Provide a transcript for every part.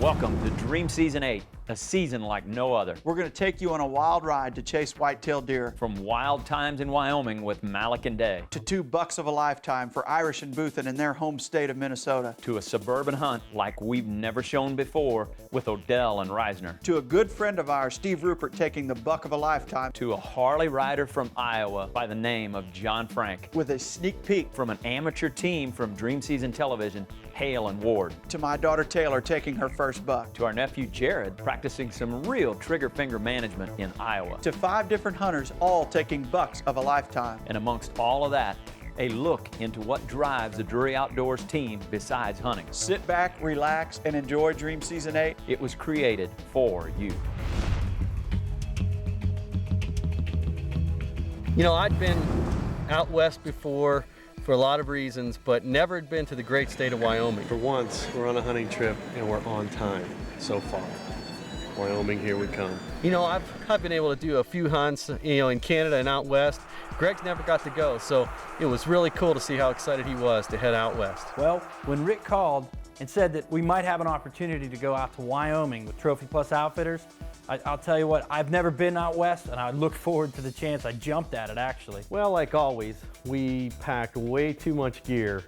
Welcome to Dream Season 8, a season like no other. We're going to take you on a wild ride to chase white-tailed deer. From wild times in Wyoming with Malik and Day, To 2 bucks of a lifetime for Irish and Boothin in their home state of Minnesota. to a suburban hunt like we've never shown before with Odell and Reisner, To a good friend of ours, Steve Rupert, taking the buck of a lifetime. to a Harley rider from Iowa by the name of John Frank, With a sneak peek. from an amateur team from Dream Season Television, Hale and Ward, To my daughter Taylor taking her first buck. to our nephew Jared practicing some real trigger finger management in Iowa. To 5 different hunters, all taking bucks of a lifetime. And amongst all of that, a look into what drives the Drury Outdoors team besides hunting. Sit back, relax, and enjoy Dream Season 8. It was created for you. You know, I'd been out west before for a lot of reasons, but never had been to the great state of Wyoming. For once, we're on a hunting trip and we're on time so far. Wyoming, here we come. You know, I've been able to do a few hunts, you know, in Canada and out west. Greg's never got to go, so it was really cool to see how excited he was to head out west. Well, when Rick called and said that we might have an opportunity to go out to Wyoming with Trophy Plus Outfitters, I'll tell you what, I've never been out west, and I look forward to the chance. I jumped at it, actually. Well, like always, we packed way too much gear.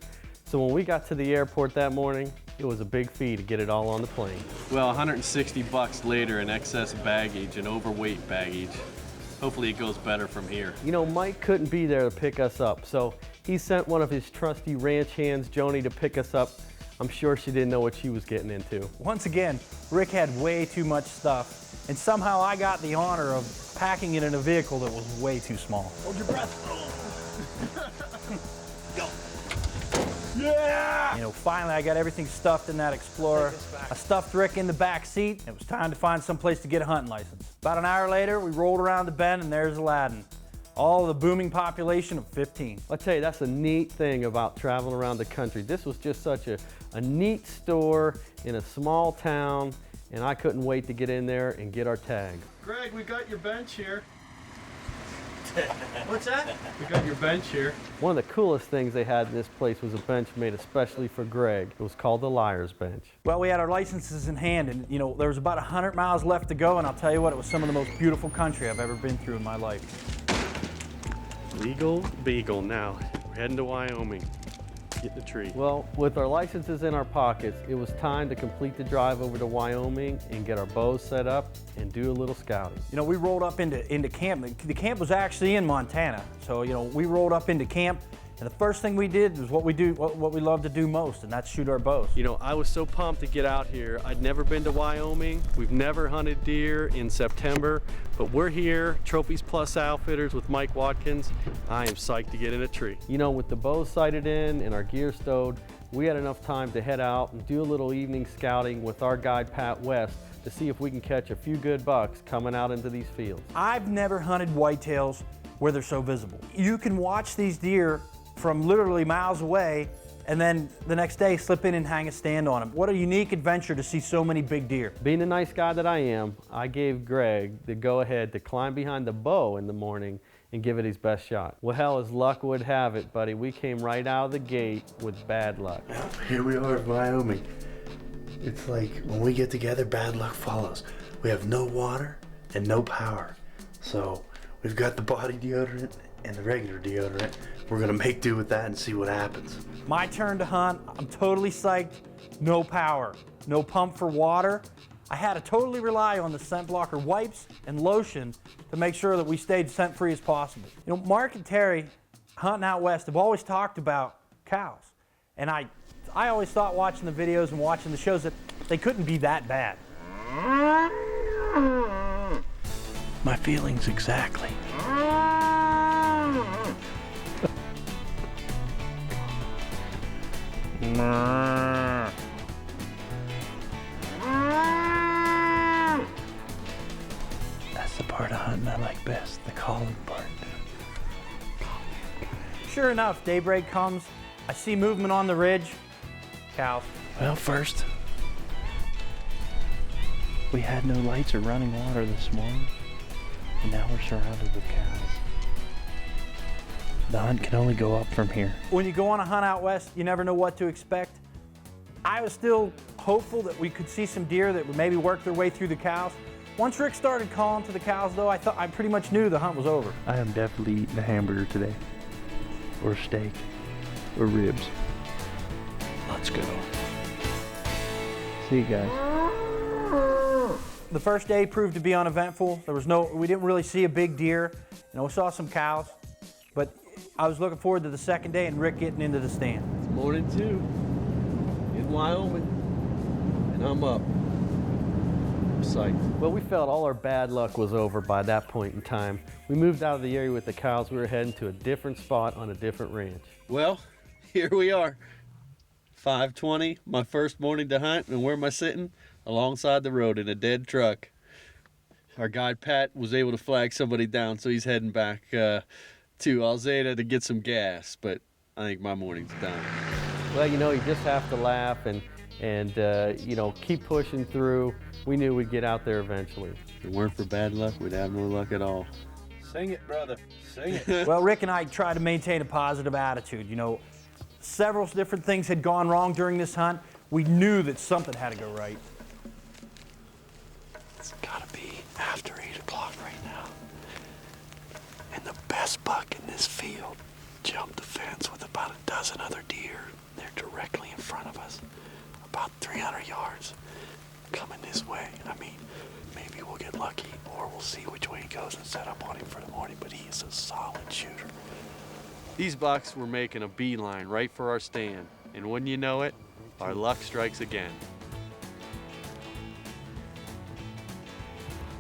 So when we got to the airport that morning, it was a big fee to get it all on the plane. Well, 160 bucks later in excess baggage and overweight baggage. Hopefully it goes better from here. You know, Mike couldn't be there to pick us up, so he sent one of his trusty ranch hands, Joni, to pick us up. I'm sure she didn't know what she was getting into. Once again, Rick had way too much stuff, and somehow I got the honor of packing it in a vehicle that was way too small. Hold your breath. You know, finally I got everything stuffed in that Explorer. I stuffed Rick in the back seat. It was time to find some place to get a hunting license. About an hour later, we rolled around the bend and there's Aladdin. All the booming population of 15. I'll tell you, that's a neat thing about traveling around the country. This was just such a neat store in a small town, and I couldn't wait to get in there and get our tag. Greg, we got your bench here. What's that? We got your bench here. One of the coolest things they had in this place was a bench made especially for Greg. It was called the Liar's Bench. Well, we had our licenses in hand, and you know, there was about 100 miles left to go, and I'll tell you what, it was some of the most beautiful country I've ever been through in my life. Legal Beagle now. We're heading to Wyoming. Get the tree. Well, with our licenses in our pockets, it was time to complete the drive over to Wyoming and get our bows set up and do a little scouting. You know, we rolled up into camp. The camp was actually in Montana. So, you know, we rolled up into camp, and the first thing we did was what we love to do most, and that's shoot our bows. You know, I was so pumped to get out here. I'd never been to Wyoming. We've never hunted deer in September, but we're here, Trophies Plus Outfitters with Mike Watkins. I am psyched to get in a tree. You know, with the bows sighted in and our gear stowed, we had enough time to head out and do a little evening scouting with our guide Pat West to see if we can catch a few good bucks coming out into these fields. I've never hunted whitetails where they're so visible. You can watch these deer from literally miles away, and then the next day slip in and hang a stand on them. What a unique adventure to see so many big deer. Being the nice guy that I am, I gave Greg the go-ahead to climb behind the bow in the morning and give it his best shot. Well, hell, as luck would have it, buddy, we came right out of the gate with bad luck. Well, here we are in Wyoming. It's like when we get together, bad luck follows. We have no water and no power. So we've got the body deodorant and the regular deodorant. We're gonna make do with that and see what happens. My turn to hunt. I'm totally psyched. No power, no pump for water. I had to totally rely on the scent blocker wipes and lotion to make sure that we stayed scent free as possible. You know, Mark and Terry, hunting out west, have always talked about cows. And I always thought watching the videos and watching the shows that they couldn't be that bad. My feelings exactly. That's the part of hunting I like best, the calling part. Sure enough, daybreak comes. I see movement on the ridge. Cows. Well, first, we had no lights or running water this morning, and now we're surrounded with cows. The hunt can only go up from here. When you go on a hunt out west, you never know what to expect. I was still hopeful that we could see some deer that would maybe work their way through the cows. Once Rick started calling to the cows, though, I pretty much knew the hunt was over. I am definitely eating a hamburger today, or steak, or ribs. Let's go. See you guys. The first day proved to be uneventful. We didn't really see a big deer. We saw some cows, but I was looking forward to the second day and Rick getting into the stand. It's morning 2 in Wyoming, and I'm up. I'm psyched. Well, we felt all our bad luck was over by that point in time. We moved out of the area with the cows. We were heading to a different spot on a different ranch. Well, here we are. 5:20, my first morning to hunt, and where am I sitting? Alongside the road in a dead truck. Our guide Pat was able to flag somebody down, so he's heading back to Alzada to get some gas, but I think my morning's done. Well, you just have to laugh and keep pushing through. We knew we'd get out there eventually. If it weren't for bad luck, we'd have no luck at all. Sing it, brother. Sing it. Well, Rick and I tried to maintain a positive attitude. Several different things had gone wrong during this hunt. We knew that something had to go right. It's gotta be after 8 o'clock right now. And the best buck in this field jumped the fence with about a dozen other deer. They're directly in front of us, about 300 yards, coming this way. Maybe we'll get lucky, or we'll see which way he goes and set up on him for the morning, but he is a solid shooter. These bucks were making a beeline right for our stand, and wouldn't you know it, our luck strikes again.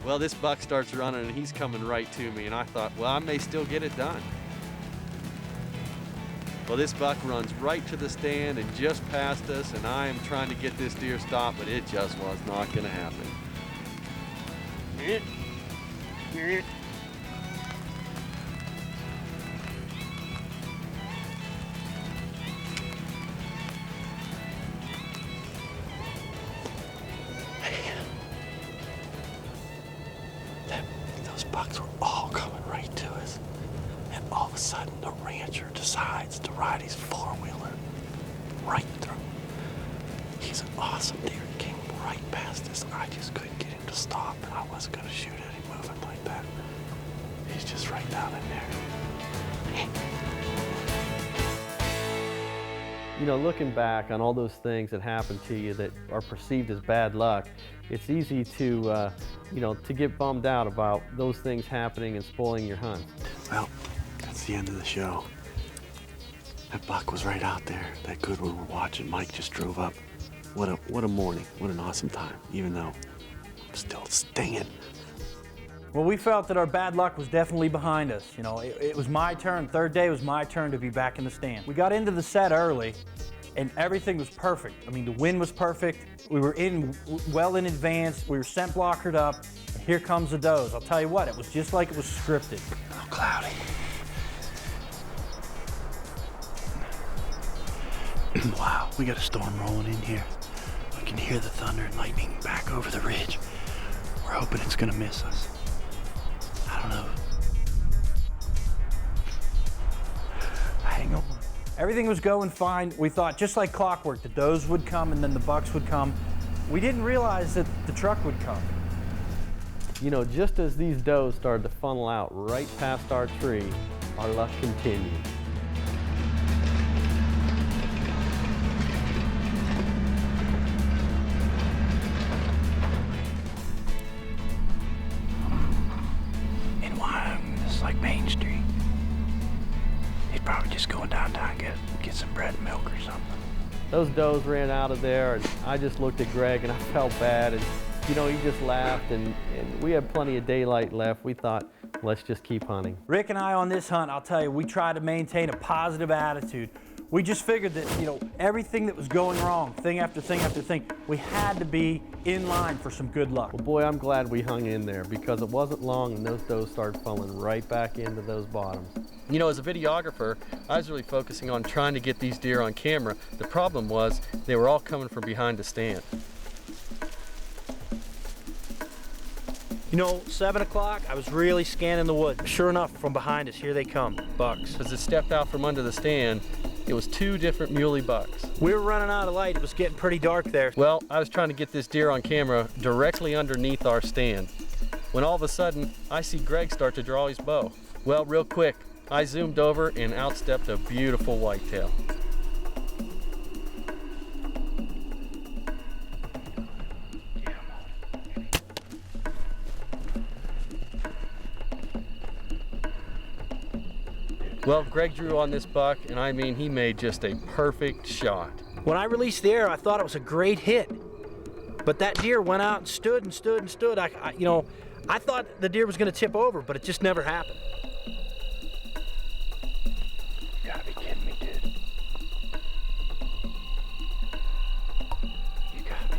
Well, this buck starts running and he's coming right to me, and I thought, well, I may still get it done. Well, this buck runs right to the stand and just past us, and I am trying to get this deer stopped, but it just was not gonna happen. Those bucks were all coming right to us. And all of a sudden, the rancher decides to ride his four-wheeler right through. He's an awesome deer. He came right past us. I just couldn't get him to stop, and I wasn't going to shoot at him moving like that. He's just right down in there. Looking back on all those things that happened to you that are perceived as bad luck, it's easy to get bummed out about those things happening and spoiling your hunt. Well, that's the end of the show. That buck was right out there. That good one we're watching. Mike just drove up. What a morning. What an awesome time, even though I'm still stinging. Well, we felt that our bad luck was definitely behind us. It was my turn. Third day was my turn to be back in the stand. We got into the set early, and everything was perfect. The wind was perfect. We were well in advance. We were scent blockered up. And here comes the does. I'll tell you what, it was just like it was scripted. A little cloudy. Wow, we got a storm rolling in here. We can hear the thunder and lightning back over the ridge. We're hoping it's gonna miss us. I don't know. Hang on. Everything was going fine. We thought, just like clockwork, the does would come and then the bucks would come. We didn't realize that the truck would come. Just as these does started to funnel out right past our tree, our luck continued. In Wyoming, this is like Main Street. He's probably just going downtown get some bread and milk or something. Those does ran out of there, and I just looked at Greg and I felt bad, and he just laughed, and we had plenty of daylight left. We thought, let's just keep hunting. Rick and I on this hunt, I'll tell you, we tried to maintain a positive attitude. We just figured that, everything that was going wrong, thing after thing after thing, we had to be in line for some good luck. Well, boy, I'm glad we hung in there, because it wasn't long and those does started falling right back into those bottoms. As a videographer, I was really focusing on trying to get these deer on camera. The problem was they were all coming from behind the stand. 7 o'clock, I was really scanning the woods. Sure enough, from behind us, here they come, bucks. As I stepped out from under the stand, It was 2 different muley bucks. We were running out of light. It was getting pretty dark there. Well, I was trying to get this deer on camera directly underneath our stand, when all of a sudden, I see Greg start to draw his bow. Well, real quick, I zoomed over and outstepped a beautiful whitetail. Well, Greg drew on this buck, and I mean, he made just a perfect shot. When I released the arrow, I thought it was a great hit. But that deer went out and stood and stood and stood. I thought the deer was going to tip over, but it just never happened. You gotta be kidding me, dude. You gotta be.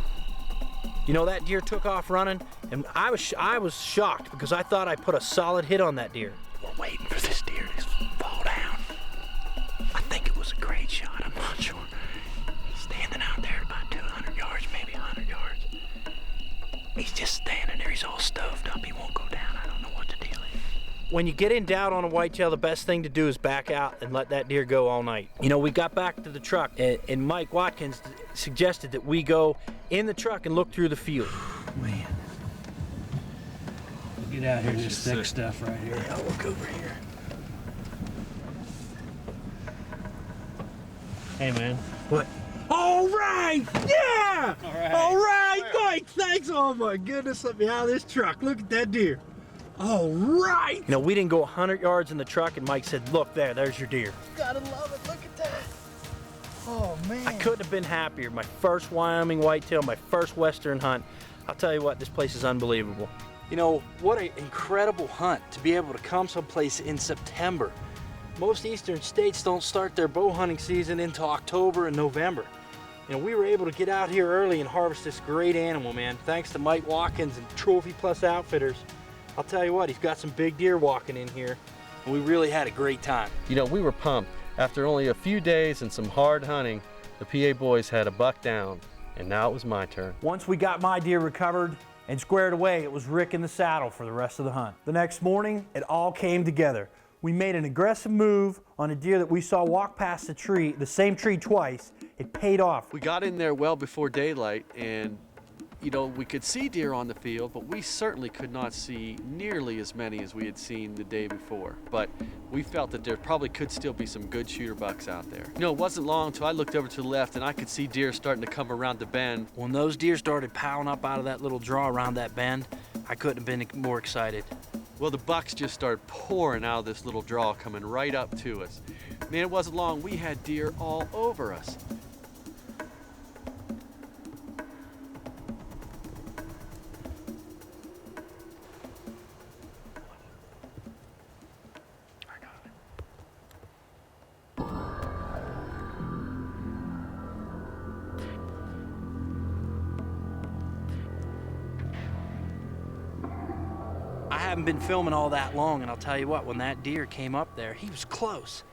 You know, that deer took off running, and I was shocked because I thought I put a solid hit on that deer. We're waiting for this deer to fall down. I think it was a great shot, I'm not sure. He's standing out there about 200 yards, maybe 100 yards. He's just standing there, he's all stuffed up, he won't go down. I don't know what the deal is. When you get in doubt on a whitetail, the best thing to do is back out and let that deer go all night. You know, we got back to the truck, and Mike Watkins suggested that we go in the truck and look through the field. Man. Get out here, this thick stuff right here. Yeah, I'll look over here. Hey, man. What? All right! Yeah! All right, Mike, thanks. Oh, my goodness, let me out of this truck. Look at that deer. All right! You know, we didn't go 100 yards in the truck, and Mike said, look there's your deer. Gotta love it. Look at that. Oh, man. I couldn't have been happier. My first Wyoming whitetail, my first Western hunt. I'll tell you what, this place is unbelievable. You know, what an incredible hunt to be able to come someplace in September. Most eastern states don't start their bow hunting season until October and November. You know, we were able to get out here early and harvest this great animal, man, thanks to Mike Watkins and Trophy Plus Outfitters. I'll tell you what, he's got some big deer walking in here, and we really had a great time. You know, we were pumped. After only a few days and some hard hunting, the PA boys had a buck down, and now it was my turn. Once we got my deer recovered and squared away, it was Rick in the saddle for the rest of the hunt. The next morning, it all came together. We made an aggressive move on a deer that we saw walk past the tree, the same tree twice. It paid off. We got in there well before daylight, and you know, we could see deer on the field, but we certainly could not see nearly as many as we had seen the day before. But we felt that there probably could still be some good shooter bucks out there. You know, it wasn't long until I looked over to the left and I could see deer starting to come around the bend. When those deer started piling up out of that little draw around that bend, I couldn't have been more excited. Well, the bucks just started pouring out of this little draw, coming right up to us. Man, it wasn't long, we had deer all over us. I haven't been filming all that long, and I'll tell you what, when that deer came up there, he was close.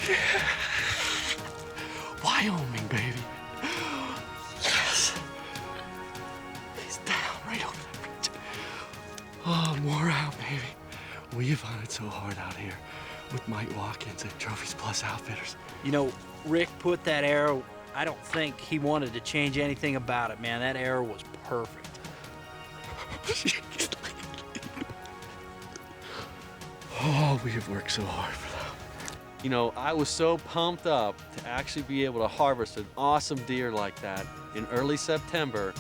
Yeah. Wyoming, baby. Yes. He's down right over that ridge. Oh, more out, baby. We've hunted so hard out here with Mike Watkins at Trophies Plus Outfitters. You know, Rick put that arrow, I don't think he wanted to change anything about it, man. That arrow was perfect. Oh, we have worked so hard for that. You know, I was so pumped up to actually be able to harvest an awesome deer like that in early September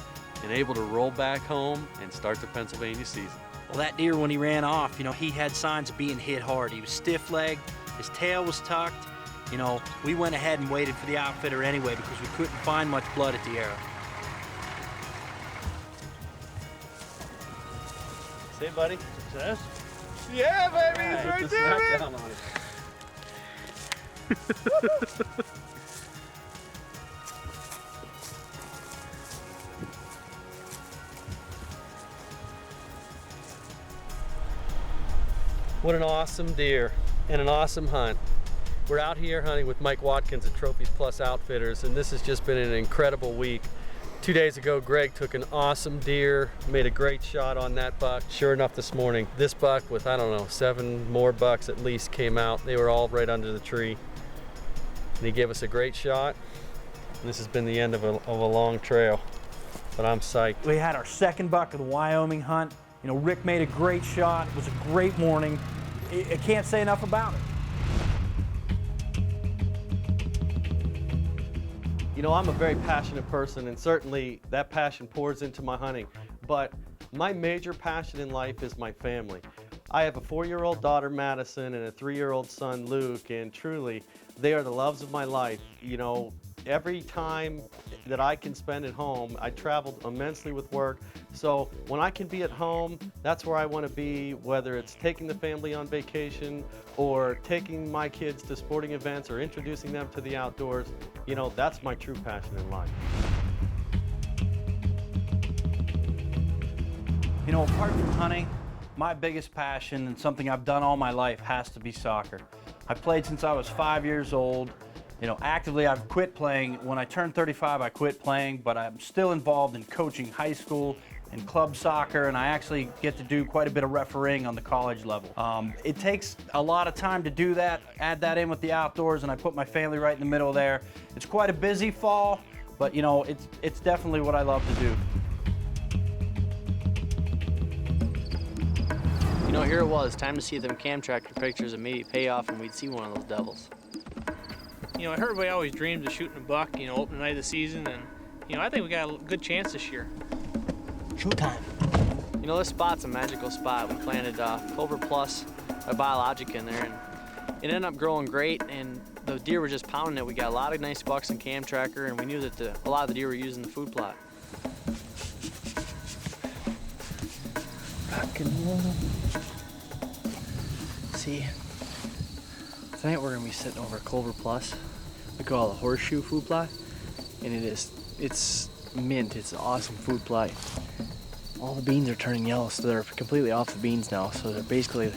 and able to roll back home and start the Pennsylvania season. Well, that deer, when he ran off, you know, he had signs of being hit hard. He was stiff-legged, his tail was tucked. You know, we went ahead and waited for the outfitter anyway because we couldn't find much blood at the arrow. Say, buddy. Success? Yeah, baby, it's right there, man. What an awesome deer and an awesome hunt. We're out here hunting with Mike Watkins at Trophies Plus Outfitters, and this has just been an incredible week. 2 days ago, Greg took an awesome deer, made a great shot on that buck. Sure enough, this morning, this buck with, I don't know, 7 more bucks at least came out. They were all right under the tree. And he gave us a great shot. And this has been the end of a long trail, but I'm psyched. We had our second buck of the Wyoming hunt. You know, Rick made a great shot. It was a great morning. I can't say enough about it. You know, I'm a very passionate person, and certainly that passion pours into my hunting. But my major passion in life is my family. I have a 4-year-old daughter, Madison, and a 3-year-old son, Luke, and truly, they are the loves of my life. You know, every time that I can spend at home, I travel immensely with work. So when I can be at home, that's where I want to be, whether it's taking the family on vacation or taking my kids to sporting events or introducing them to the outdoors. You know, that's my true passion in life. You know, apart from hunting, my biggest passion and something I've done all my life has to be soccer. I played since I was 5 years old. You know, actively I've quit playing. When I turned 35, I quit playing, but I'm still involved in coaching high school and club soccer, and I actually get to do quite a bit of refereeing on the college level. It takes a lot of time to do that, add that in with the outdoors, and I put my family right in the middle there. It's quite a busy fall, but you know, it's definitely what I love to do. You know, here it was, time to see them cam tractor pictures and maybe pay off and we'd see one of those devils. You know, everybody always dreams of shooting a buck, you know, opening night of the season, and, you know, I think we got a good chance this year. Showtime. You know, this spot's a magical spot. We planted Clover Plus, a biologic in there, and it ended up growing great, and the deer were just pounding it. We got a lot of nice bucks in cam tracker, and we knew that a lot of the deer were using the food plot. Rock and roll. See, tonight we're gonna be sitting over Clover Plus. We call it a horseshoe food plot, and it's mint. It's an awesome food plot. All the beans are turning yellow, so they're completely off the beans now. So they're basically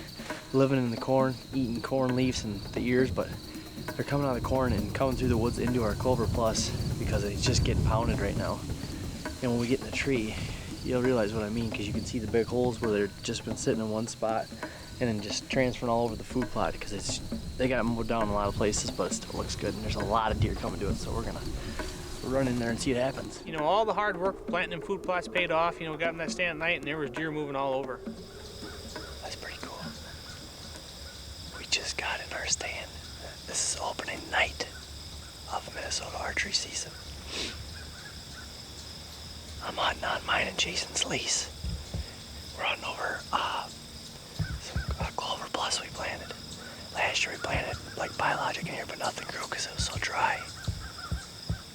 living in the corn, eating corn leaves and the ears, but they're coming out of the corn and coming through the woods into our Clover Plus because it's just getting pounded right now. And when we get in the tree, you'll realize what I mean, because you can see the big holes where they're just been sitting in one spot and then just transferring all over the food plot because they got mowed down in a lot of places, but it still looks good, and there's a lot of deer coming to it, so we're gonna run in there and see what happens. You know, all the hard work planting them food plots paid off. You know, got in that stand at night and there was deer moving all over. That's pretty cool. We just got in our stand. This is opening night of Minnesota archery season. I'm hunting on mine and Jason's lease. We're hunting over some Clover Plus we planted. Last year we planted like biologic in here, but nothing grew because it was so dry.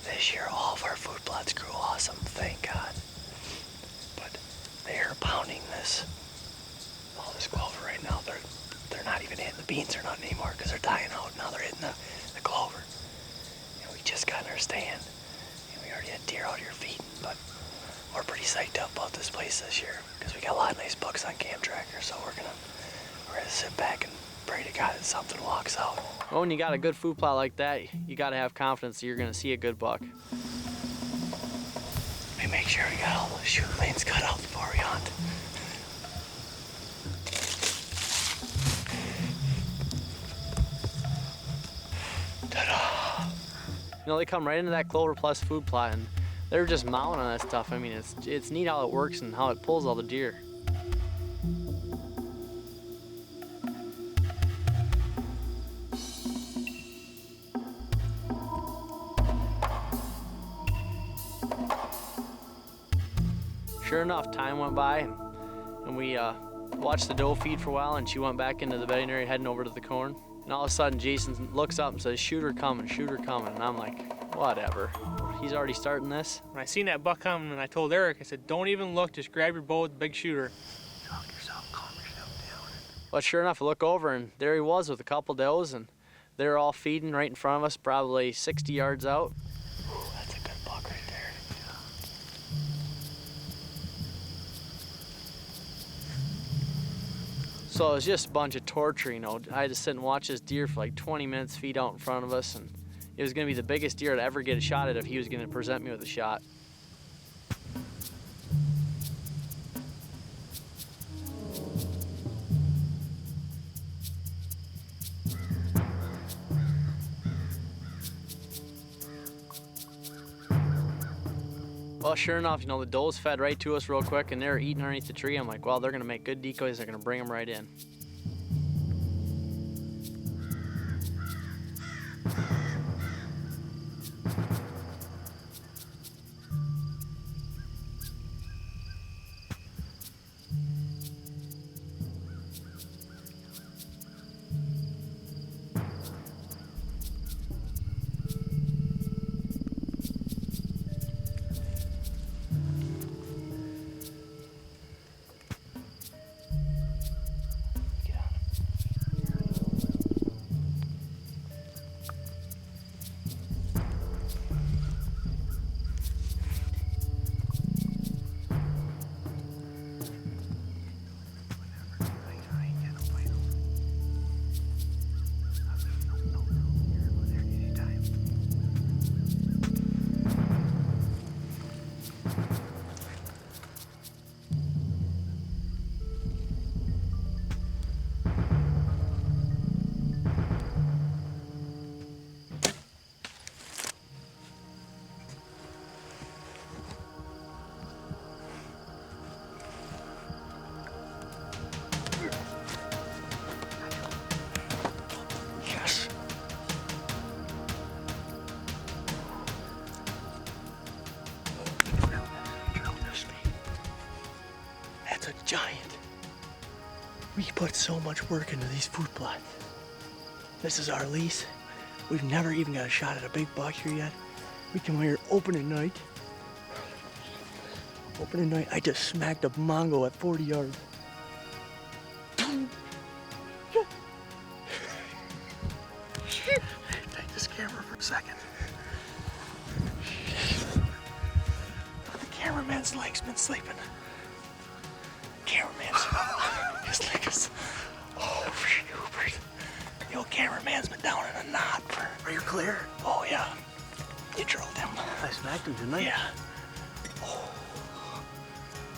This year all of our food plots grew awesome, thank God. But they're pounding all this clover right now. They're not even hitting the beans or nothing anymore because they're dying out. Now they're hitting the clover. And we just got in our stand. And we already had deer out here feeding, but we're pretty psyched up about this place this year because we got a lot of nice bucks on cam tracker, so we're gonna sit back and pray to God that something walks out. Well, when you got a good food plot like that, you gotta have confidence that you're gonna see a good buck. We make sure we got all the shooting lanes cut out before we hunt. Ta-da! You know, they come right into that Clover Plus food plot and they're just mowing on that stuff. I mean, it's neat how it works and how it pulls all the deer. Sure enough, time went by and we watched the doe feed for a while, and she went back into the bedding area heading over to the corn. And all of a sudden Jason looks up and says, shoot her coming, shoot her coming. And I'm like, whatever. He's already starting this. When I seen that buck coming, and I told Eric, I said, don't even look, just grab your bow with the big shooter. Calm yourself down. But sure enough, I look over and there he was with a couple does, and they're all feeding right in front of us, probably 60 yards out. Ooh, that's a good buck right there. So it was just a bunch of torture, you know. I had to sit and watch this deer for like 20 minutes feed out in front of us, and it was gonna be the biggest deer to ever get a shot at if he was gonna present me with a shot. Well, sure enough, you know, the does fed right to us real quick, and they were eating underneath the tree. I'm like, well, they're gonna make good decoys. They're gonna bring them right in. Giant. We put so much work into these food plots. This is our lease. We've never even got a shot at a big buck here yet. We come here opening night. Opening night, I just smacked a mongo at 40 yards. Take this camera for a second. The cameraman's leg's been sleeping. Cameraman's his leg is. Oh, Rupert. The old cameraman's been down in a knot for. Are you clear? Oh yeah. You drilled him. I smacked him, didn't I? Yeah. Oh.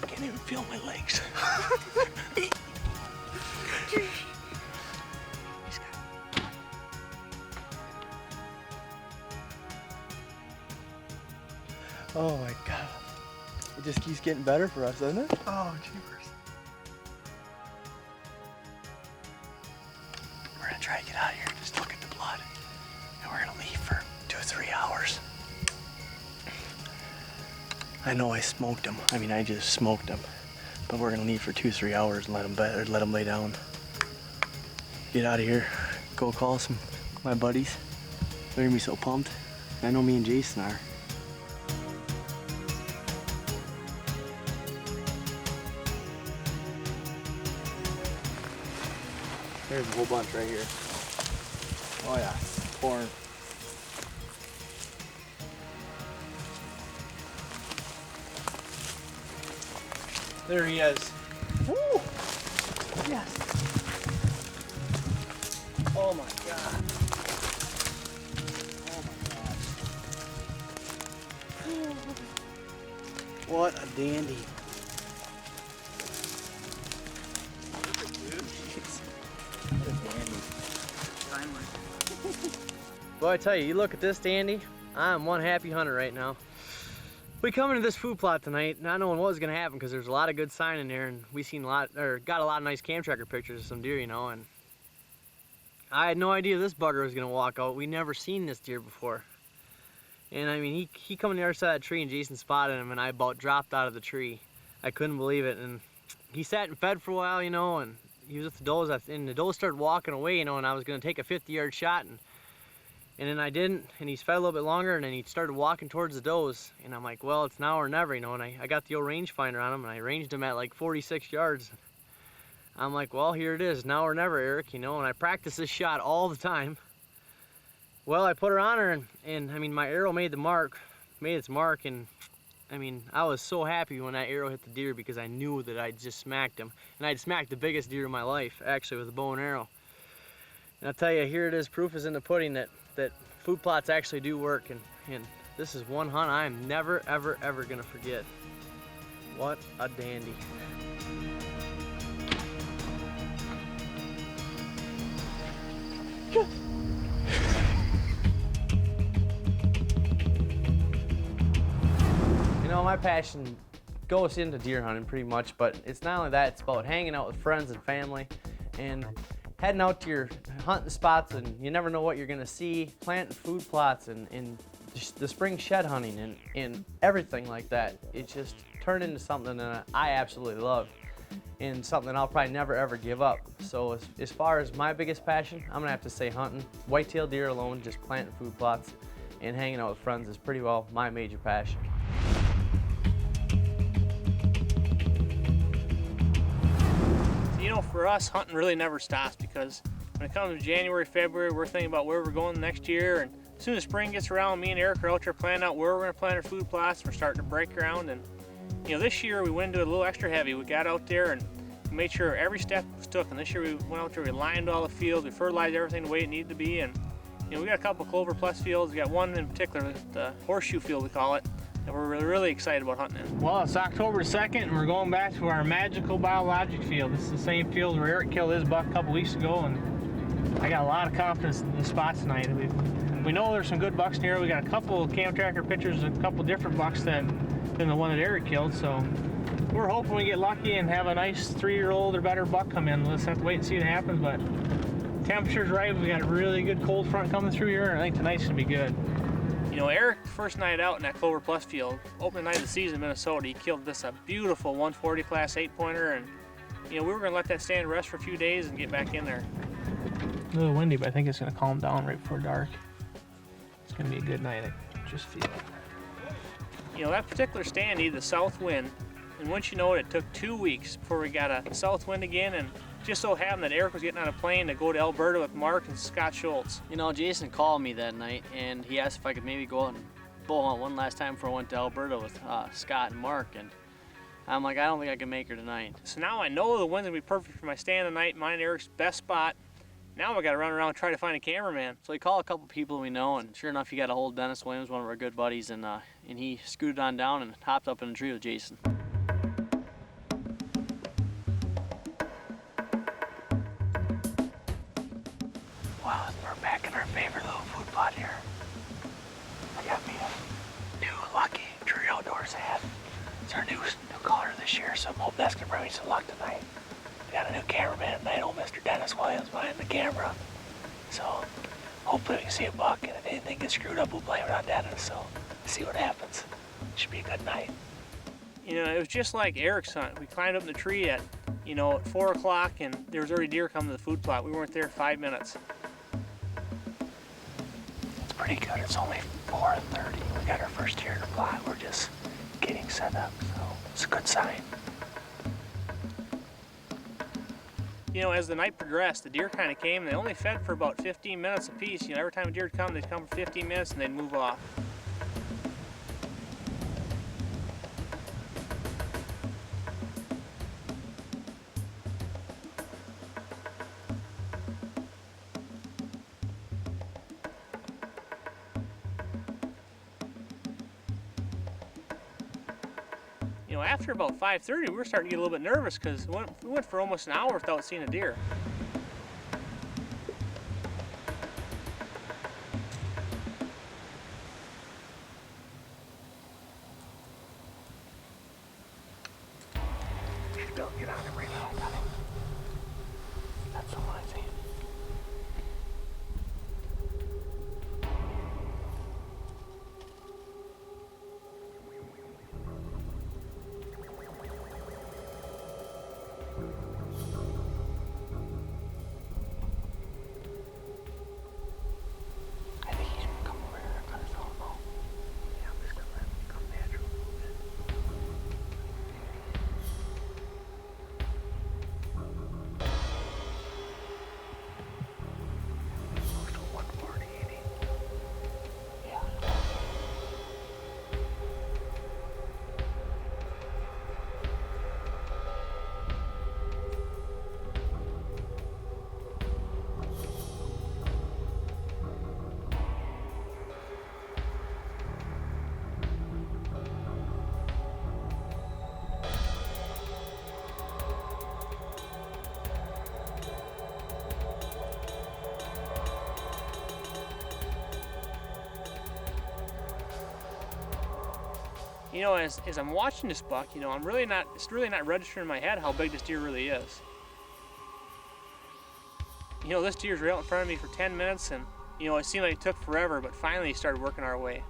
Can't even feel my legs. He's got... Oh my God. It just keeps getting better for us, doesn't it? Oh, jeepers. We're gonna try to get out of here, just look at the blood. And we're gonna leave for 2 or 3 hours. I know I smoked him. I mean, I just smoked him. But we're gonna leave for 2 or 3 hours and let him lay down. Get out of here, go call some of my buddies. They're gonna be so pumped. I know me and Jason are. There's a whole bunch right here. Oh yeah, corn. There he is. Woo! Yes. Oh my God. Oh my God. What a dandy. Well, I tell you, you look at this dandy, I'm one happy hunter right now. We come into this food plot tonight, not knowing what was gonna happen because there's a lot of good sign in there, and we seen got a lot of nice cam tracker pictures of some deer, you know, and I had no idea this bugger was gonna walk out. We never seen this deer before. And I mean, he come on the other side of the tree and Jason spotted him and I about dropped out of the tree. I couldn't believe it. And he sat and fed for a while, you know, and he was with the does, and the does started walking away, you know, and I was gonna take a 50-yard shot, and then I didn't, and he's fed a little bit longer, and then he started walking towards the does, and I'm like, well, it's now or never, you know, and I got the old rangefinder on him, and I ranged him at like 46 yards. I'm like, well, here it is, now or never, Eric, you know, and I practice this shot all the time. Well, I put her on her, and I mean, my arrow made its mark, and I mean, I was so happy when that arrow hit the deer because I knew that I'd just smacked him. And I'd smacked the biggest deer in my life, actually, with a bow and arrow. And I'll tell you, here it is, proof is in the pudding that food plots actually do work. And this is one hunt I am never, ever, ever gonna forget. What a dandy. You know, my passion goes into deer hunting pretty much, but it's not only that, it's about hanging out with friends and family and heading out to your hunting spots, and you never know what you're gonna see, planting food plots and just the spring shed hunting and everything like that. It just turned into something that I absolutely love and something I'll probably never ever give up. So as far as my biggest passion, I'm gonna have to say hunting. Whitetail deer alone, just planting food plots and hanging out with friends is pretty well my major passion. You know, for us, hunting really never stops because when it comes to January, February, we're thinking about where we're going next year. And as soon as spring gets around, me and Eric are out there planning out where we're going to plant our food plots. We're starting to break ground. And, you know, this year we went into it a little extra heavy. We got out there and made sure every step was took. And this year we went out there, we lined all the fields, we fertilized everything the way it needed to be. And, you know, we got a couple Clover Plus fields. We got one in particular, the horseshoe field we call it, that we're really excited about hunting in. Well, it's October 2nd, and we're going back to our magical biologic field. This is the same field where Eric killed his buck a couple weeks ago, and I got a lot of confidence in the spot tonight. We know there's some good bucks near. We got a couple cam tracker pictures of a couple different bucks than the one that Eric killed, so we're hoping we get lucky and have a nice 3-year-old or better buck come in. Let's have to wait and see what happens, but temperature's right. We got a really good cold front coming through here, and I think tonight's gonna be good. You know, Eric, first night out in that Clover Plus field, opening night of the season in Minnesota, he killed this a beautiful 140 class 8-pointer, and you know, we were gonna let that stand rest for a few days and get back in there. A little windy, but I think it's gonna calm down right before dark. It's gonna be a good night, I just feel it. You know, that particular stand needed the south wind, and once you know it, it took 2 weeks before we got a south wind again, and just so happened that Eric was getting on a plane to go to Alberta with Mark and Scott Schultz. You know, Jason called me that night, and he asked if I could maybe go out and bow hunt one last time before I went to Alberta with Scott and Mark, and I'm like, I don't think I can make her tonight. So now I know the wind's gonna be perfect for my stand tonight, mine and Eric's best spot. Now I gotta run around and try to find a cameraman. So he called a couple people we know, and sure enough, he got a hold of Dennis Williams, one of our good buddies, and he scooted on down and hopped up in a tree with Jason. Wow, we're back in our favorite little food plot here. I got me a new Lucky Drury Outdoors hat. It's our new color this year, so I'm hoping that's gonna bring me some luck tonight. We got a new cameraman tonight, old Mr. Dennis Williams behind the camera. So hopefully we can see a buck, and if anything gets screwed up, we'll blame it on Dennis. So see what happens. Should be a good night. You know, it was just like Eric's hunt. We climbed up in the tree at, you know, at 4 o'clock, and there was already deer coming to the food plot. We weren't there 5 minutes. It's pretty good. It's only 4:30. We got our first deer in the plot. We're just getting set up, so it's a good sign. You know, as the night progressed, the deer kind of came, and they only fed for about 15 minutes apiece. You know, every time a deer would come, they'd come for 15 minutes and they'd move off. You know, after about 5:30, we were starting to get a little bit nervous because we went for almost an hour without seeing a deer. Should be able to get on him right now. Got him. That's all I think. You know, as I'm watching this buck, you know, it's really not registering in my head how big this deer really is. You know, this deer's right out in front of me for 10 minutes, and, you know, it seemed like it took forever, but finally he started working our way.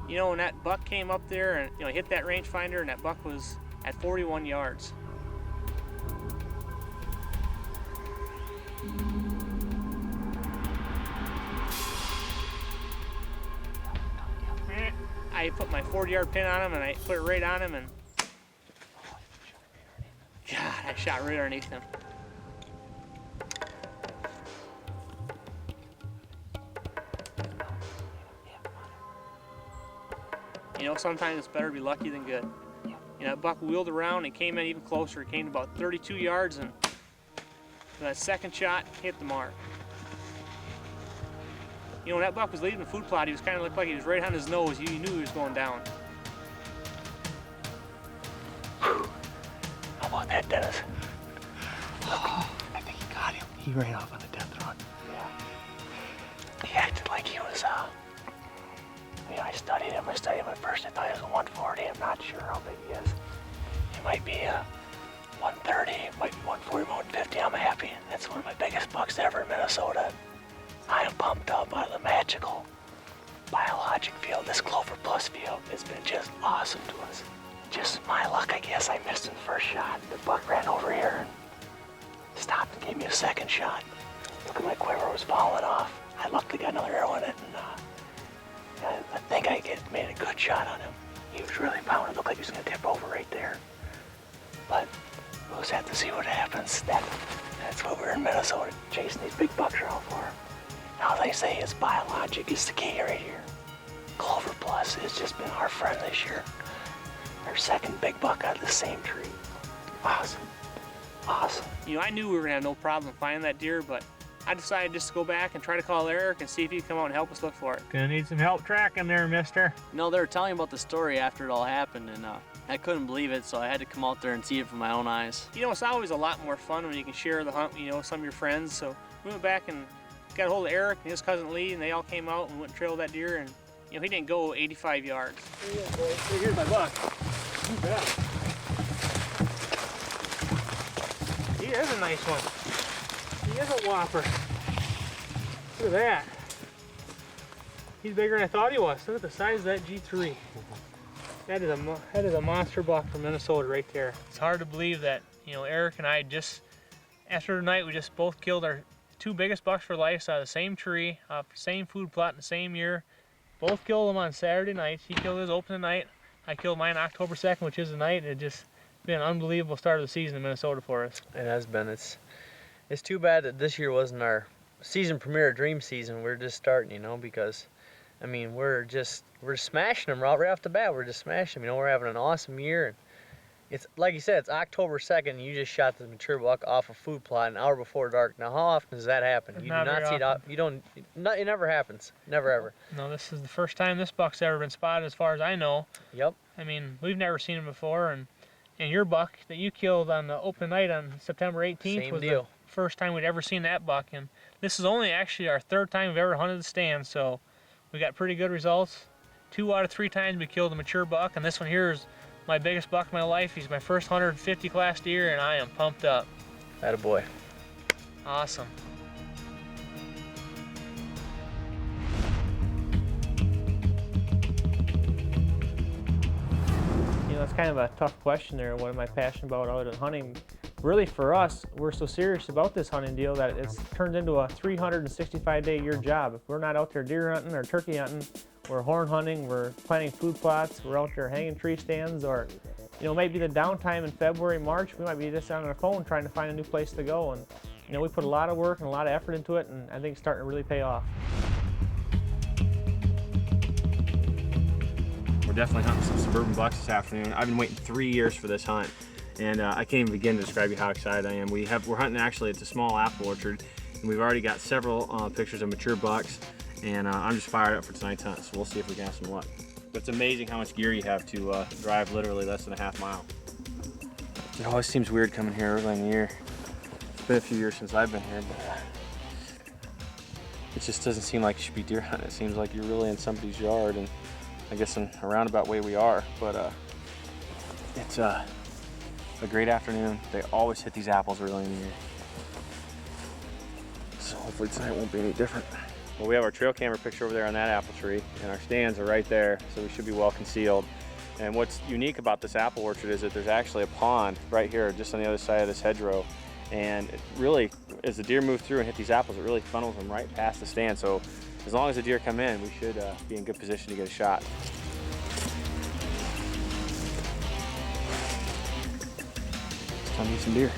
You know, when that buck came up there and, you know, hit that rangefinder, and that buck was at 41 yards. I put my 40-yard pin on him, and I put it right on him, and God, I shot right underneath him. You know, sometimes it's better to be lucky than good. You know, that buck wheeled around and came in even closer. It came to about 32 yards, and that second shot hit the mark. You know, when that buck was leaving the food plot, he was kind of looked like he was right on his nose. You knew he was going down. How about that, Dennis? Oh, I think he got him. He ran off on a death run. Yeah. He acted like he was, you know, I studied him at first. I thought he was a 140. I'm not sure how big he is. He might be a 130, might be 140, 150. I'm happy. That's one of my biggest bucks ever in Minnesota. I am pumped up out of the magical biologic field. This Clover Plus field has been just awesome to us. Just my luck, I guess. I missed in the first shot. The buck ran over here and stopped and gave me a second shot. Look at my quiver was falling off. I luckily got another arrow in it, and I think I made a good shot on him. He was really pounding. It looked like he was going to tip over right there. But we'll just have to see what happens. That's what we're in Minnesota chasing these big bucks around for. Now they say it's biologic is the key right here. Clover Plus has just been our friend this year. Our second big buck out of the same tree. Awesome. Awesome. You know, I knew we were gonna have no problem finding that deer, but I decided just to go back and try to call Eric and see if he'd come out and help us look for it. Gonna need some help tracking there, mister. No, they were telling about the story after it all happened, and I couldn't believe it, so I had to come out there and see it from my own eyes. You know, it's always a lot more fun when you can share the hunt, you know, with some of your friends. So we went back and got a hold of Eric and his cousin Lee, and they all came out and went and trailed that deer, and, you know, he didn't go 85 yards. There you go, boy. Here's my buck. You bet. He is a nice one. He is a whopper. Look at that. He's bigger than I thought he was. Look at the size of that G3. That is a monster buck from Minnesota right there. It's hard to believe that, you know, Eric and I just, after tonight, we just both killed our two biggest bucks for life out of the same tree, off the same food plot in the same year. Both killed them on Saturday nights. He killed his opening night. I killed mine October 2nd, which is the night. It just been an unbelievable start of the season in Minnesota for us. It has been. It's too bad that this year wasn't our season premiere dream season. We're just starting, you know, because I mean we're smashing them right off the bat. We're just smashing them. You know, we're having an awesome year. And it's like you said, it's October 2nd. And you just shot the mature buck off a food plot an hour before dark. Now, how often does that happen? You do not see it. You don't. It never happens. Never ever. No, this is the first time this buck's ever been spotted, as far as I know. Yep. I mean, we've never seen him before, and your buck that you killed on the open night on September 18th was the first time we'd ever seen that buck. And this is only actually our third time we've ever hunted the stand, so we got pretty good results. 2 out of 3 times we killed a mature buck, and this one here is my biggest buck of my life. He's my first 150 class deer, and I am pumped up. Attaboy. Awesome. You know, it's kind of a tough question there. What am I passionate about other than hunting? Really, for us, we're so serious about this hunting deal that it's turned into a 365-day-a-year job. If we're not out there deer hunting or turkey hunting, we're horn hunting, we're planting food plots, we're out there hanging tree stands, or, you know, maybe the downtime in February, March, we might be just on our phone trying to find a new place to go. And, you know, we put a lot of work and a lot of effort into it, and I think it's starting to really pay off. We're definitely hunting some suburban bucks this afternoon. I've been waiting 3 years for this hunt, and I can't even begin to describe you how excited I am. We're hunting actually at a small apple orchard, and we've already got several pictures of mature bucks, and I'm just fired up for tonight's hunt, so we'll see if we can have some luck. But it's amazing how much gear you have to drive literally less than a half mile. It always seems weird coming here early in the year. It's been a few years since I've been here, but it just doesn't seem like you should be deer hunting. It seems like you're really in somebody's yard, and I guess in a roundabout way we are, but it's a great afternoon. They always hit these apples early in the year. So hopefully tonight won't be any different. Well, we have our trail camera picture over there on that apple tree, and our stands are right there, so we should be well concealed. And what's unique about this apple orchard is that there's actually a pond right here, just on the other side of this hedgerow. And it really, as the deer move through and hit these apples, it really funnels them right past the stand. So as long as the deer come in, we should be in good position to get a shot. It's time to eat some deer.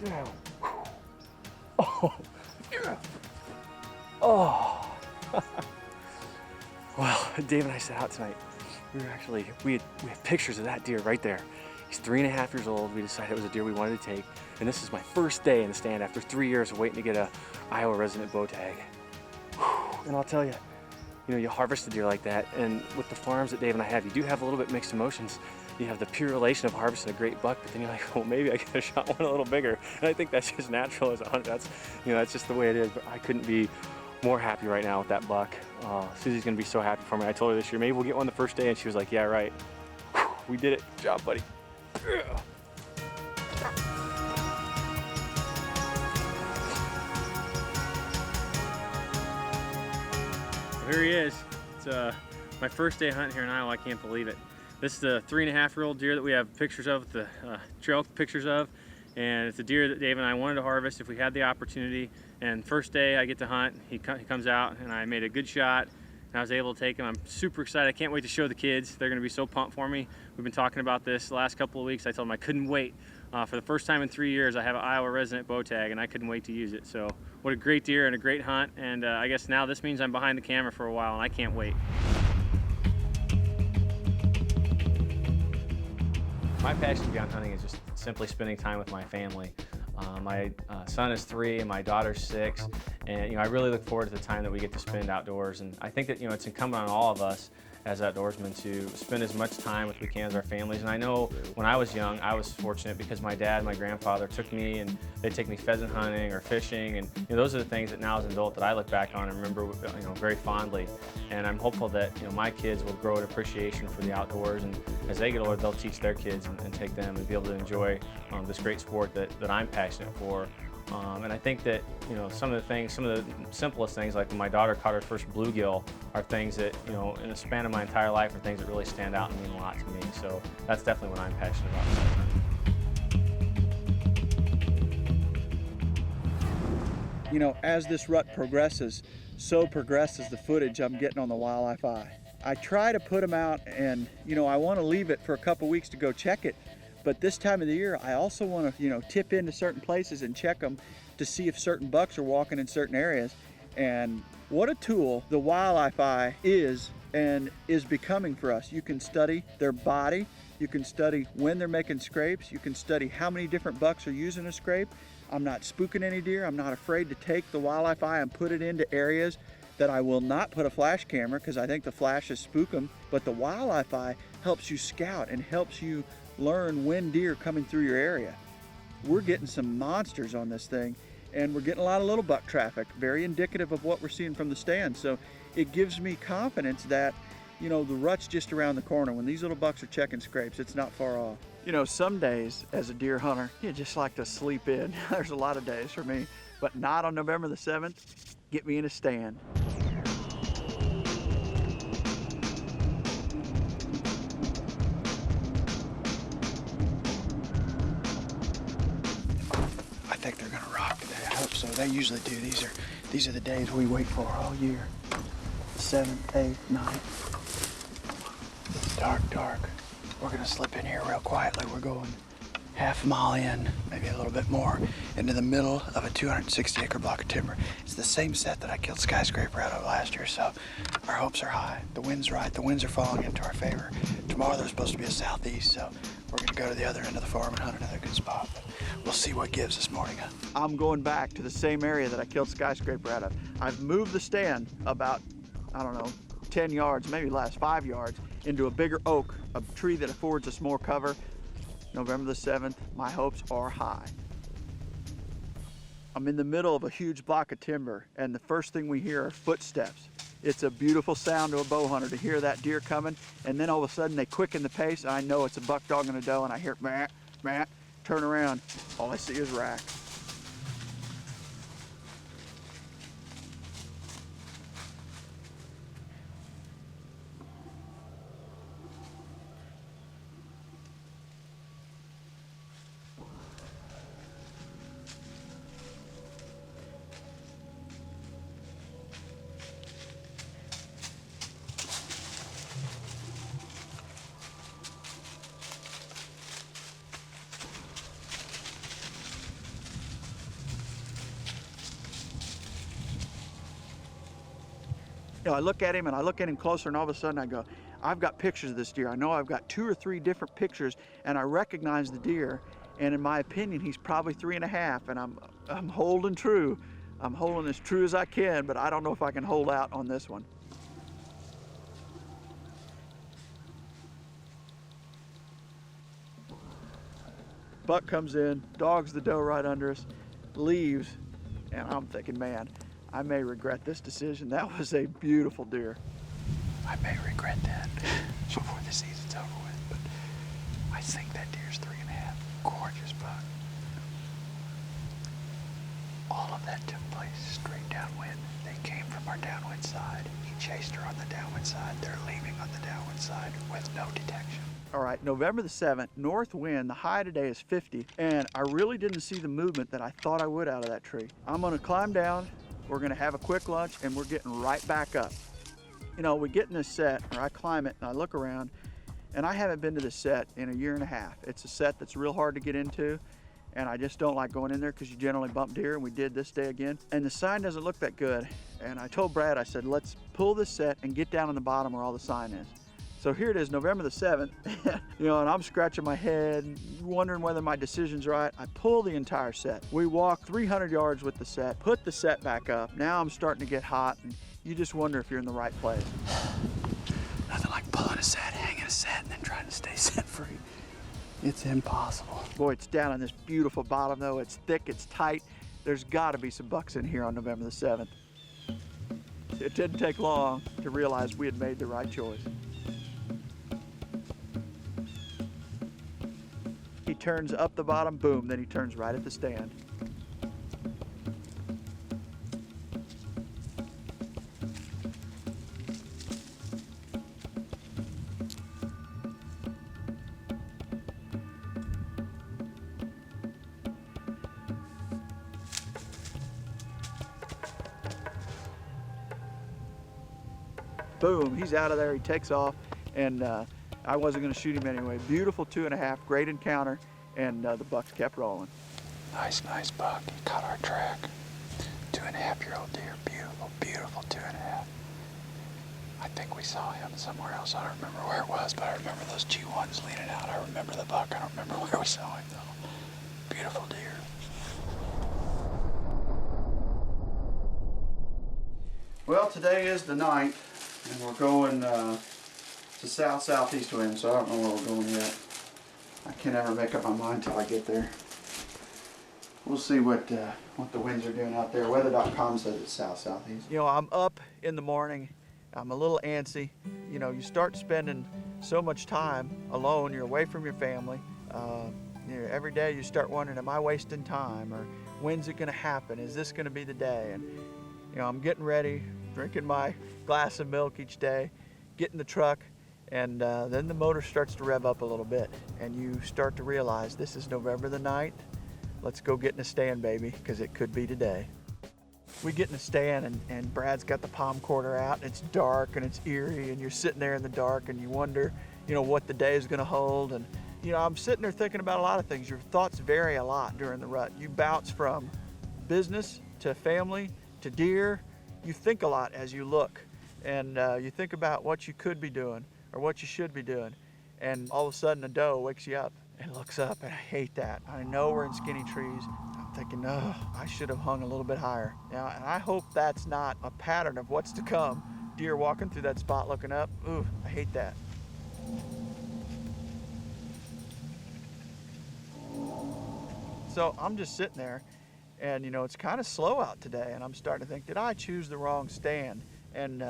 Yeah. Oh. Yeah. Oh. Well, Dave and I set out tonight. We had pictures of that deer right there. He's 3.5 years old. We decided it was a deer we wanted to take. And this is my first day in the stand after 3 years of waiting to get a Iowa resident bow tag. And I'll tell you, you harvest a deer like that, and with the farms that Dave and I have, you do have a little bit mixed emotions. You have the pure elation of harvesting a great buck, but then you're like, well, maybe I could have shot one a little bigger. And I think that's just natural as a hunter. That's just the way it is. But I couldn't be more happy right now with that buck. Susie's gonna be so happy for me. I told her this year, maybe we'll get one the first day, and she was like, yeah, right. We did it. Good job, buddy. Here he is. It's my first day hunting here in Iowa. I can't believe it. This is the 3.5-year-old deer that we have pictures of, the trail pictures of, and it's a deer that Dave and I wanted to harvest if we had the opportunity. And first day I get to hunt, he comes out, and I made a good shot, and I was able to take him. I'm super excited. I can't wait to show the kids. They're going to be so pumped for me. We've been talking about this the last couple of weeks. I told them I couldn't wait. For the first time in 3 years, I have an Iowa resident bow tag, and I couldn't wait to use it. So what a great deer and a great hunt, and I guess now this means I'm behind the camera for a while, and I can't wait. My passion beyond hunting is just simply spending time with my family. My son is 3 and my daughter's 6, and I really look forward to the time that we get to spend outdoors. And I think that it's incumbent on all of us as outdoorsmen to spend as much time with we can as our families. And I know when I was young, I was fortunate because my dad and my grandfather took me, and they'd take me pheasant hunting or fishing, and those are the things that now as an adult that I look back on and remember very fondly. And I'm hopeful that my kids will grow an appreciation for the outdoors, and as they get older, they'll teach their kids and take them and be able to enjoy this great sport that I'm passionate for. And I think that some of the simplest things, like when my daughter caught her first bluegill, are things that in the span of my entire life are things that really stand out and mean a lot to me. So that's definitely what I'm passionate about. As this rut progresses, so progresses the footage I'm getting on the Wildlife Eye. I try to put them out, and I want to leave it for a couple weeks to go check it. But this time of the year, I also want to, tip into certain places and check them to see if certain bucks are walking in certain areas. And what a tool the Wildlife Eye is and is becoming for us. You can study their body, you can study when they're making scrapes, you can study how many different bucks are using a scrape. I'm not spooking any deer. I'm not afraid to take the Wildlife Eye and put it into areas that I will not put a flash camera, because I think the flashes spook them. But the Wildlife Eye helps you scout and helps you learn when deer coming through your area. We're getting some monsters on this thing, and we're getting a lot of little buck traffic, very indicative of what we're seeing from the stand. So it gives me confidence that, you know, the rut's just around the corner. When these little bucks are checking scrapes, it's not far off. You know, some days as a deer hunter, you just like to sleep in. There's a lot of days for me, but not on November the 7th. Get me in a stand. I think they're gonna rock today. I hope so. They usually do. These are the days we wait for all year. The 7th, 8th, 9th. It's dark. We're gonna slip in here real quietly. We're going half a mile in, maybe a little bit more, into the middle of a 260-acre block of timber. It's the same set that I killed skyscraper out of last year, so our hopes are high. The wind's right. The winds are falling into our favor. Tomorrow there's supposed to be a southeast, so we're gonna go to the other end of the farm and hunt another good spot. But we'll see what gives this morning. I'm going back to the same area that I killed skyscraper out of. I've moved the stand about, I don't know, 10 yards, maybe less, 5 yards, into a bigger oak, a tree that affords us more cover. November the 7th, my hopes are high. I'm in the middle of a huge block of timber, and the first thing we hear are footsteps. It's a beautiful sound to a bow hunter to hear that deer coming, and then all of a sudden they quicken the pace, and I know it's a buck dog and a doe, and I hear meh, meh, turn around, all I see is rack. You know, I look at him and I look at him closer, and all of a sudden I go, I've got pictures of this deer. I know I've got 2 or 3 different pictures, and I recognize the deer, and in my opinion he's probably 3.5, and I'm holding true. I'm holding as true as I can, but I don't know if I can hold out on this one. Buck comes in, dogs the doe right under us, leaves, and I'm thinking, man, I may regret this decision. That was a beautiful deer. I may regret that before the season's over with, but I think that deer's 3.5. Gorgeous buck. All of that took place straight downwind. They came from our downwind side. He chased her on the downwind side. They're leaving on the downwind side with no detection. All right, November the 7th, north wind, the high today is 50, and I really didn't see the movement that I thought I would out of that tree. I'm gonna climb down, we're gonna have a quick lunch, and we're getting right back up. You know, we get in this set, or I climb it, and I look around, and I haven't been to this set in 1.5 years. It's a set that's real hard to get into, and I just don't like going in there because you generally bump deer, and we did this day again. And the sign doesn't look that good, and I told Brad, I said, let's pull this set and get down on the bottom where all the sign is. So here it is, November the 7th, you know, and I'm scratching my head, wondering whether my decision's right. I pull the entire set. We walk 300 yards with the set, put the set back up. Now I'm starting to get hot, and you just wonder if you're in the right place. Nothing like pulling a set, hanging a set, and then trying to stay set free. It's impossible. Boy, it's down on this beautiful bottom though. It's thick, it's tight. There's gotta be some bucks in here on November the 7th. It didn't take long to realize we had made the right choice. He turns up the bottom, boom, then he turns right at the stand. Boom, he's out of there, he takes off, and I wasn't gonna shoot him anyway. Beautiful 2.5, great encounter, and the bucks kept rolling. Nice buck, he caught our track. 2.5-year-old deer, beautiful, beautiful 2.5. I think we saw him somewhere else. I don't remember where it was, but I remember those G1s leaning out. I remember the buck, I don't remember where we saw him though. Beautiful deer. Well, today is the 9th, and we're going to south-southeast wind, so I don't know where we're going yet. I can't ever make up my mind till I get there. We'll see what the winds are doing out there. Weather.com says it's south-southeast. You know, I'm up in the morning. I'm a little antsy. You know, you start spending so much time alone. You're away from your family. You know, every day you start wondering, am I wasting time? Or when's it going to happen? Is this going to be the day? And, you know, I'm getting ready, drinking my glass of milk each day, get in the truck, and then the motor starts to rev up a little bit. And you start to realize this is November the 9th. Let's go get in a stand, baby, because it could be today. We get in a stand and Brad's got the palm quarter out. It's dark and it's eerie and you're sitting there in the dark and you wonder, you know, what the day is going to hold. And, you know, I'm sitting there thinking about a lot of things. Your thoughts vary a lot during the rut. You bounce from business to family to deer. You think a lot as you look and you think about what you could be doing or what you should be doing. And all of a sudden a doe wakes you up and looks up, and I hate that. I know we're in skinny trees. I'm thinking, oh, I should have hung a little bit higher. Now, and I hope that's not a pattern of what's to come. Deer walking through that spot looking up, ooh, I hate that. So I'm just sitting there, and you know, it's kind of slow out today, and I'm starting to think, did I choose the wrong stand? And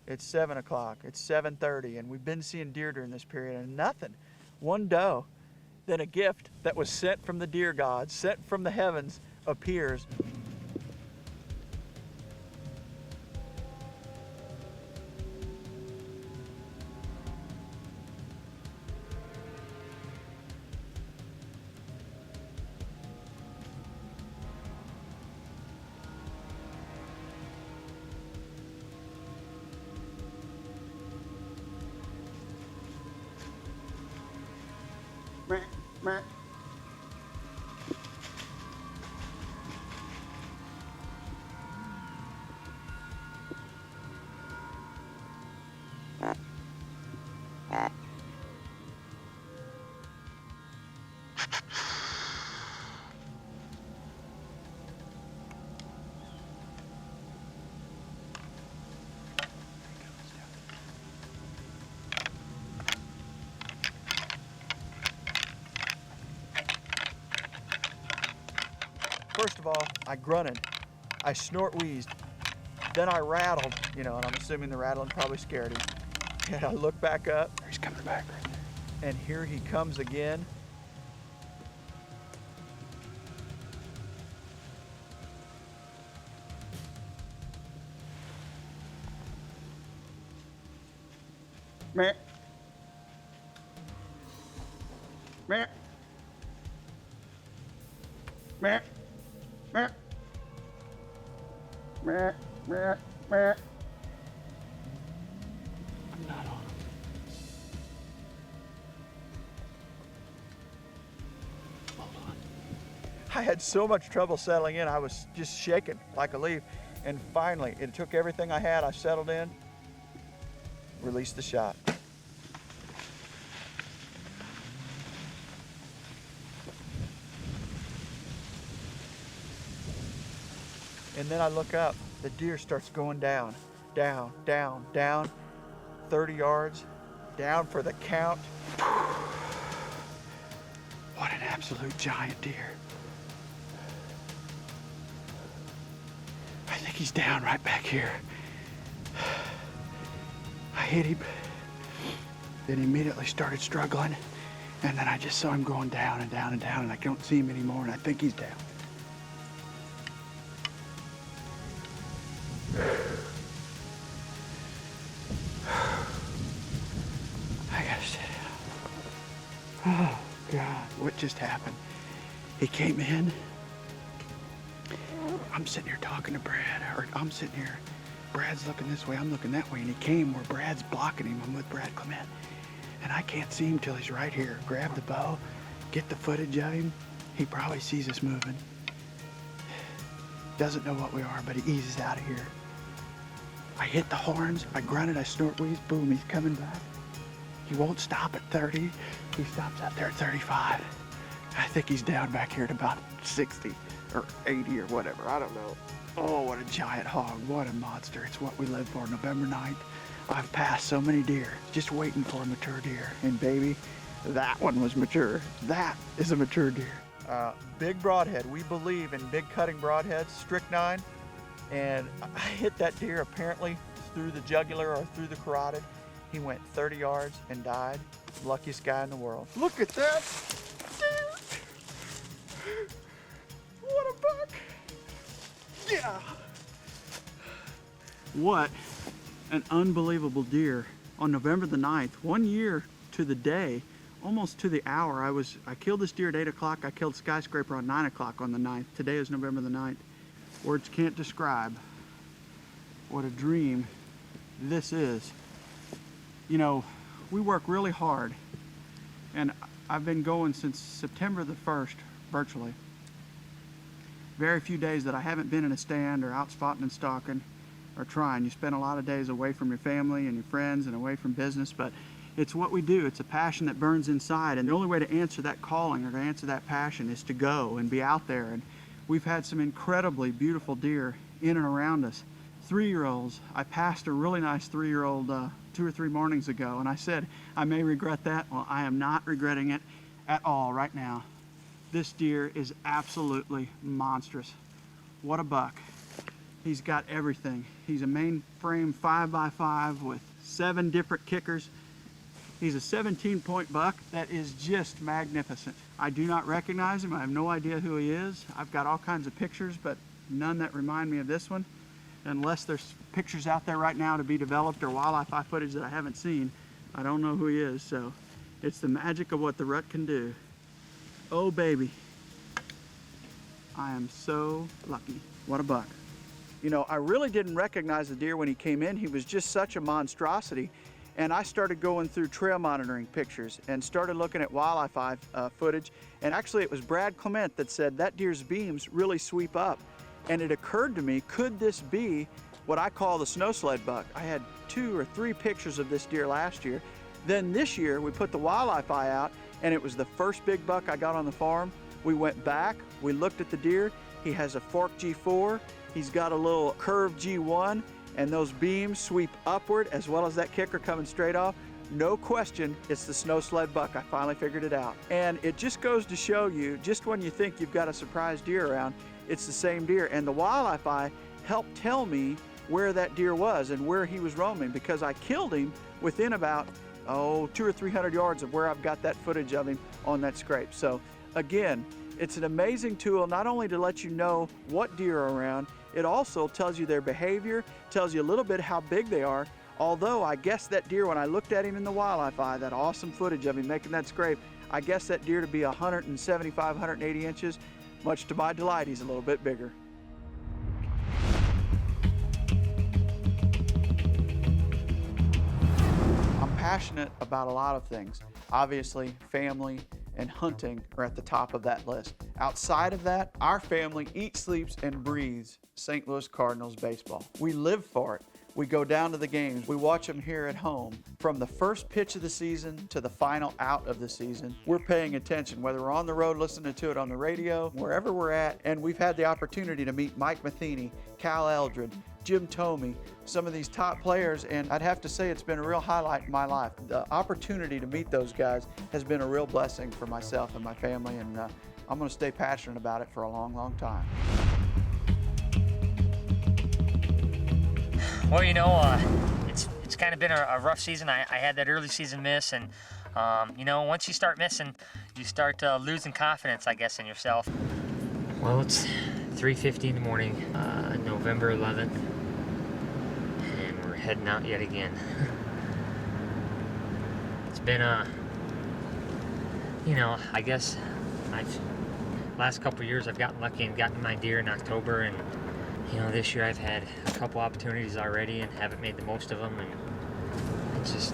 it's 7 o'clock, it's 7:30, and we've been seeing deer during this period, and nothing. One doe. Then a gift that was sent from the deer gods, sent from the heavens, appears. First of all, I grunted, I snort wheezed, then I rattled, you know, and I'm assuming the rattling probably scared him. And I look back up, he's coming back right there. And here he comes again. Meh. Meh. Meh. Meh. Meh. Meh. Meh. I'm not on. Hold on. I had so much trouble settling in. I was just shaking like a leaf. And finally, it took everything I had. I settled in, released the shot. And then I look up, the deer starts going down, down, down, down, 30 yards, down for the count. What an absolute giant deer. I think he's down right back here. I hit him, then he immediately started struggling, and then I just saw him going down and down and down, and I don't see him anymore, and I think he's down. I gotta sit down. Oh God, what just happened? He came in. I'm sitting here talking to Brad, or I'm sitting here. Brad's looking this way, I'm looking that way, and he came where Brad's blocking him. I'm with Brad Clement, and I can't see him till he's right here. Grab the bow, get the footage of him. He probably sees us moving. Doesn't know what we are, but he eases out of here. I hit the horns, I grunted, I snort wheezed, boom, he's coming back. He won't stop at 30. He stops out there at 35. I think he's down back here at about 60 or 80 or whatever, I don't know. Oh, what a giant hog, what a monster. It's what we live for, November 9th. I've passed so many deer, just waiting for a mature deer. And baby, that one was mature. That is a mature deer. big broadhead. We believe in big cutting broadheads, strychnine, and I hit that deer apparently through the jugular or through the carotid. He went 30 yards and died. Luckiest guy in the world. Look at that deer. What a buck. Yeah. What an unbelievable deer. On November the 9th, 1 year to the day, almost to the hour, I killed this deer at 8 o'clock. I killed Skyscraper on 9 o'clock on the 9th. Today is November the 9th. Words can't describe what a dream this is. You know, we work really hard, and I've been going since September the 1st, virtually. Very few days that I haven't been in a stand or out spotting and stalking or trying. You spend a lot of days away from your family and your friends and away from business, but it's what we do. It's a passion that burns inside, and the only way to answer that calling or to answer that passion is to go and be out there. And we've had some incredibly beautiful deer in and around us. 3-year-olds. I passed a really nice 3-year-old 2 or 3 mornings ago, and I said, I may regret that. Well, I am not regretting it at all right now. This deer is absolutely monstrous. What a buck. He's got everything. He's a mainframe 5x5 with 7 different kickers. He's a 17-point buck that is just magnificent. I do not recognize him. I have no idea who he is. I've got all kinds of pictures, but none that remind me of this one. Unless there's pictures out there right now to be developed or wildlife eye footage that I haven't seen, I don't know who he is. So it's the magic of what the rut can do. Oh baby, I am so lucky. What a buck. You know, I really didn't recognize the deer when he came in. He was just such a monstrosity. And I started going through trail monitoring pictures and started looking at wildlife eye footage. And actually it was Brad Clement that said that deer's beams really sweep up. And it occurred to me, could this be what I call the snow sled buck? I had 2 or 3 pictures of this deer last year. Then this year we put the wildlife eye out, and it was the first big buck I got on the farm. We went back, we looked at the deer. He has a fork G4, he's got a little curved G1, and those beams sweep upward as well as that kicker coming straight off. No question, it's the snow sled buck. I finally figured it out. And it just goes to show you, just when you think you've got a surprise deer around, it's the same deer. And the wildlife eye helped tell me where that deer was and where he was roaming, because I killed him within about 200 or 300 yards of where I've got that footage of him on that scrape. So again, it's an amazing tool, not only to let you know what deer are around, it also tells you their behavior, tells you a little bit how big they are. Although I guess that deer, when I looked at him in the wildlife eye, that awesome footage of him making that scrape, I guess that deer to be 175, 180 inches. Much to my delight, he's a little bit bigger. I'm passionate about a lot of things. Obviously, family and hunting are at the top of that list. Outside of that, our family eats, sleeps, and breathes St. Louis Cardinals baseball. We live for it. We go down to the games. We watch them here at home. From the first pitch of the season to the final out of the season, we're paying attention, whether we're on the road listening to it on the radio, wherever we're at. And we've had the opportunity to meet Mike Matheny, Cal Eldred, Jim Thome, some of these top players, and I'd have to say it's been a real highlight in my life. The opportunity to meet those guys has been a real blessing for myself and my family, and I'm going to stay passionate about it for a long, long time. Well, you know, it's kind of been a rough season. I had that early season miss, and you know, once you start missing, you start losing confidence, I guess, in yourself. Well, it's 3:50 in the morning, November 11th, and we're heading out yet again. It's been you know, I guess last couple of years I've gotten lucky and gotten my deer in October, and you know, this year I've had a couple opportunities already and haven't made the most of them, and it's just,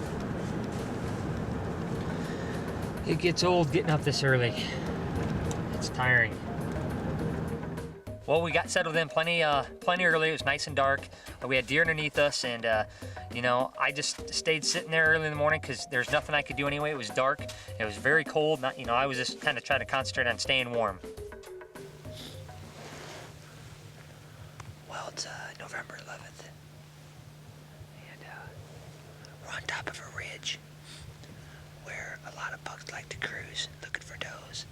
it gets old getting up this early. It's tiring. Well, we got settled in plenty early. It was nice and dark. We had deer underneath us, and you know, I just stayed sitting there early in the morning because there's nothing I could do anyway. It was dark. It was very cold. You know, I was just kind of trying to concentrate on staying warm. Well, it's November 11th, and we're on top of a ridge where a lot of bucks like to cruise looking for does.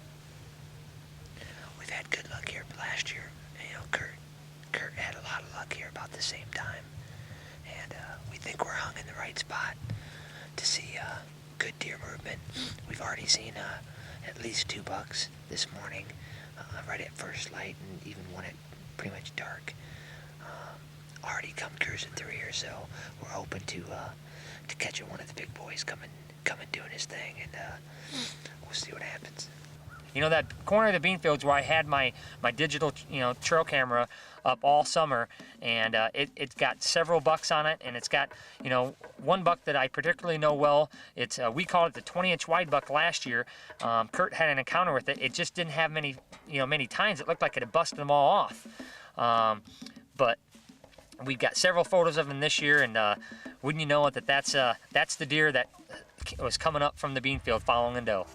about the same time. And we think we're hung in the right spot to see good deer movement. We've already seen at least 2 bucks this morning, right at first light, and even one at pretty much dark. Already come cruising through here, so we're hoping to catch one of the big boys coming doing his thing, and we'll see what happens. You know, that corner of the bean fields where I had my digital, trail camera up all summer, and it's got several bucks on it, and it's got, one buck that I particularly know well. It's we called it the 20-inch wide buck last year. Kurt had an encounter with it. It just didn't have many times. It looked like it had busted them all off. But we've got several photos of him this year, and wouldn't you know it, that's the deer that was coming up from the bean field following a doe.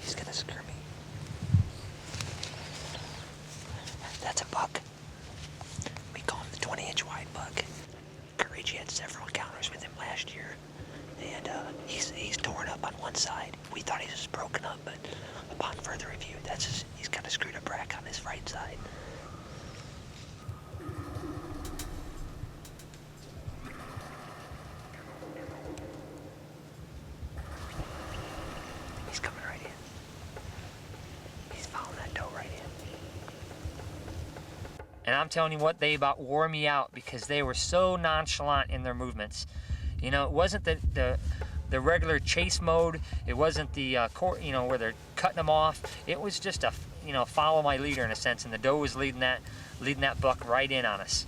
He's gonna scare me. That's a buck. We call him the 20-inch wide buck. Courage had several encounters with him last year, and he's torn up on one side. We thought he was broken up, but upon further review, he's got a screwed up rack on his right side. He's coming right in. He's following that doe right in. And I'm telling you what, they about wore me out because they were so nonchalant in their movements. It wasn't the regular chase mode. It wasn't the where they're cutting them off. It was just a follow my leader in a sense, and the doe was leading that buck right in on us.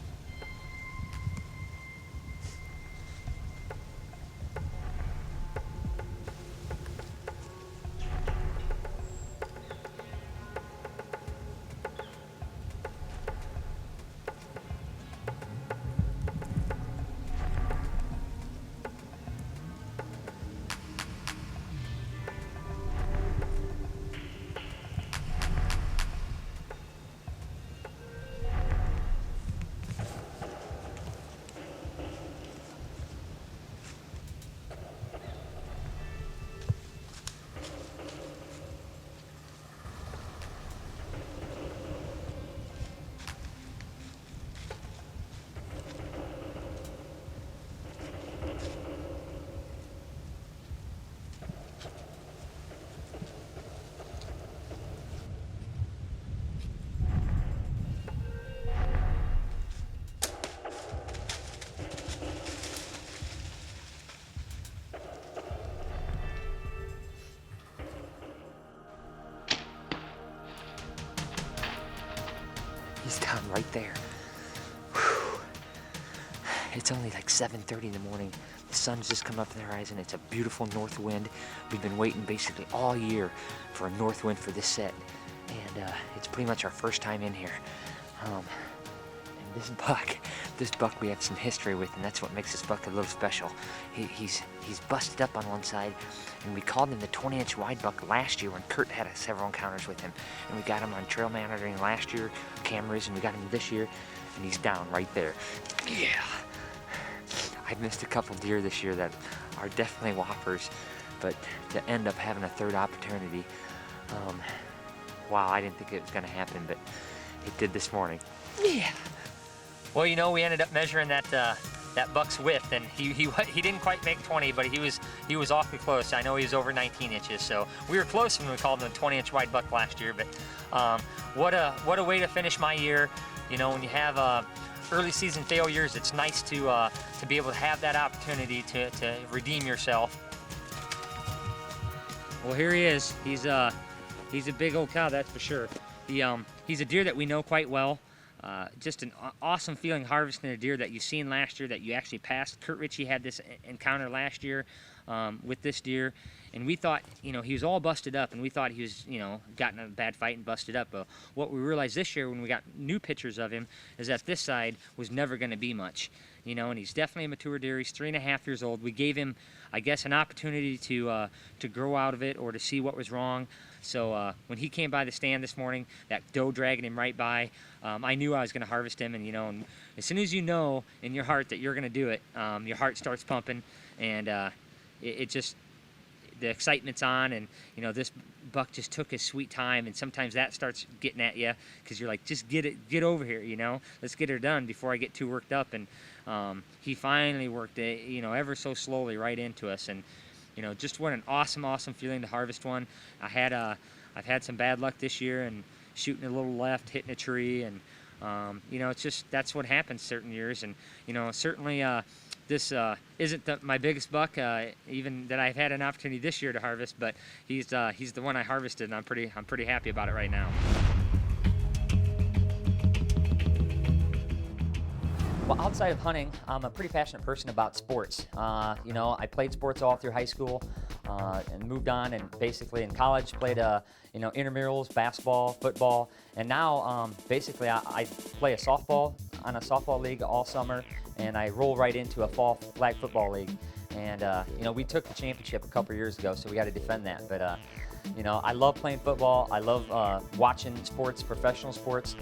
He's down right there. Whew. It's only like 7:30 in the morning. The sun's just come up in the horizon. It's a beautiful north wind. We've been waiting basically all year for a north wind for this set. And it's pretty much our first time in here. And this buck we have some history with, and that's what makes this buck a little special. He's busted up on one side, and we called him the 20-inch wide buck last year when Kurt had several encounters with him. And we got him on trail monitoring last year, cameras, and we got him this year, and he's down right there. Yeah. I've missed a couple deer this year that are definitely whoppers, but to end up having a third opportunity, wow, I didn't think it was gonna happen, but it did this morning. Yeah. Well, we ended up measuring that buck's width, and he didn't quite make 20, but he was awfully close. I know he was over 19 inches, so we were close when we called him a 20-inch wide buck last year. But what a way to finish my year. When you have early season failures, it's nice to be able to have that opportunity to redeem yourself. Well, here he is. He's a big old cow, that's for sure. He's a deer that we know quite well. Just an awesome feeling harvesting a deer that you've seen last year that you actually passed. Kurt Ritchie had this encounter last year. with this deer. And we thought, you know, he was all busted up, and we thought he was, you know, gotten in a bad fight and busted up. But what we realized this year when we got new pictures of him is that this side was never going to be much, you know, and he's definitely a mature deer. He's 3.5 years old. We gave him, I guess, an opportunity to grow out of it or to see what was wrong. So when he came by the stand this morning, that doe dragging him right by, I knew I was going to harvest him. And, you know, and as soon as you know in your heart that you're going to do it, your heart starts pumping, and it just, the excitement's on. And, you know, this buck just took his sweet time, and sometimes that starts getting at you because you're like, just get over here, you know, let's get her done before I get too worked up. And he finally worked it, you know, ever so slowly right into us. And, you know, just what an awesome feeling to harvest one. I've had some bad luck this year, and shooting a little left, hitting a tree, and you know, it's just, that's what happens certain years. And, you know, certainly this isn't my biggest buck, even that I've had an opportunity this year to harvest, but he's the one I harvested, and I'm pretty happy about it right now. Well, outside of hunting, I'm a pretty passionate person about sports. You know, I played sports all through high school, and moved on, and basically in college played you know, intramurals, basketball, football, and now basically I play a softball on a softball league all summer, and I roll right into a fall flag football league. And you know, we took the championship a couple years ago, so we got to defend that. But you know, I love playing football. I love watching sports, professional sports.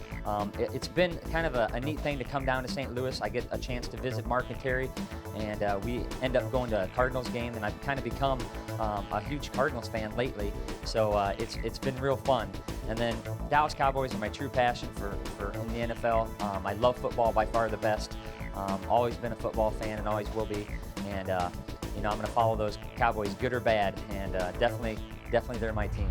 It's been kind of a neat thing to come down to St. Louis. I get a chance to visit Mark and Terry, and we end up going to a Cardinals game, and I've kind of become a huge Cardinals fan lately. So it's been real fun. And then Dallas Cowboys are my true passion for in the NFL. I love football, by far the best. Always been a football fan and always will be. And you know, I'm going to follow those Cowboys, good or bad, and definitely they're my team.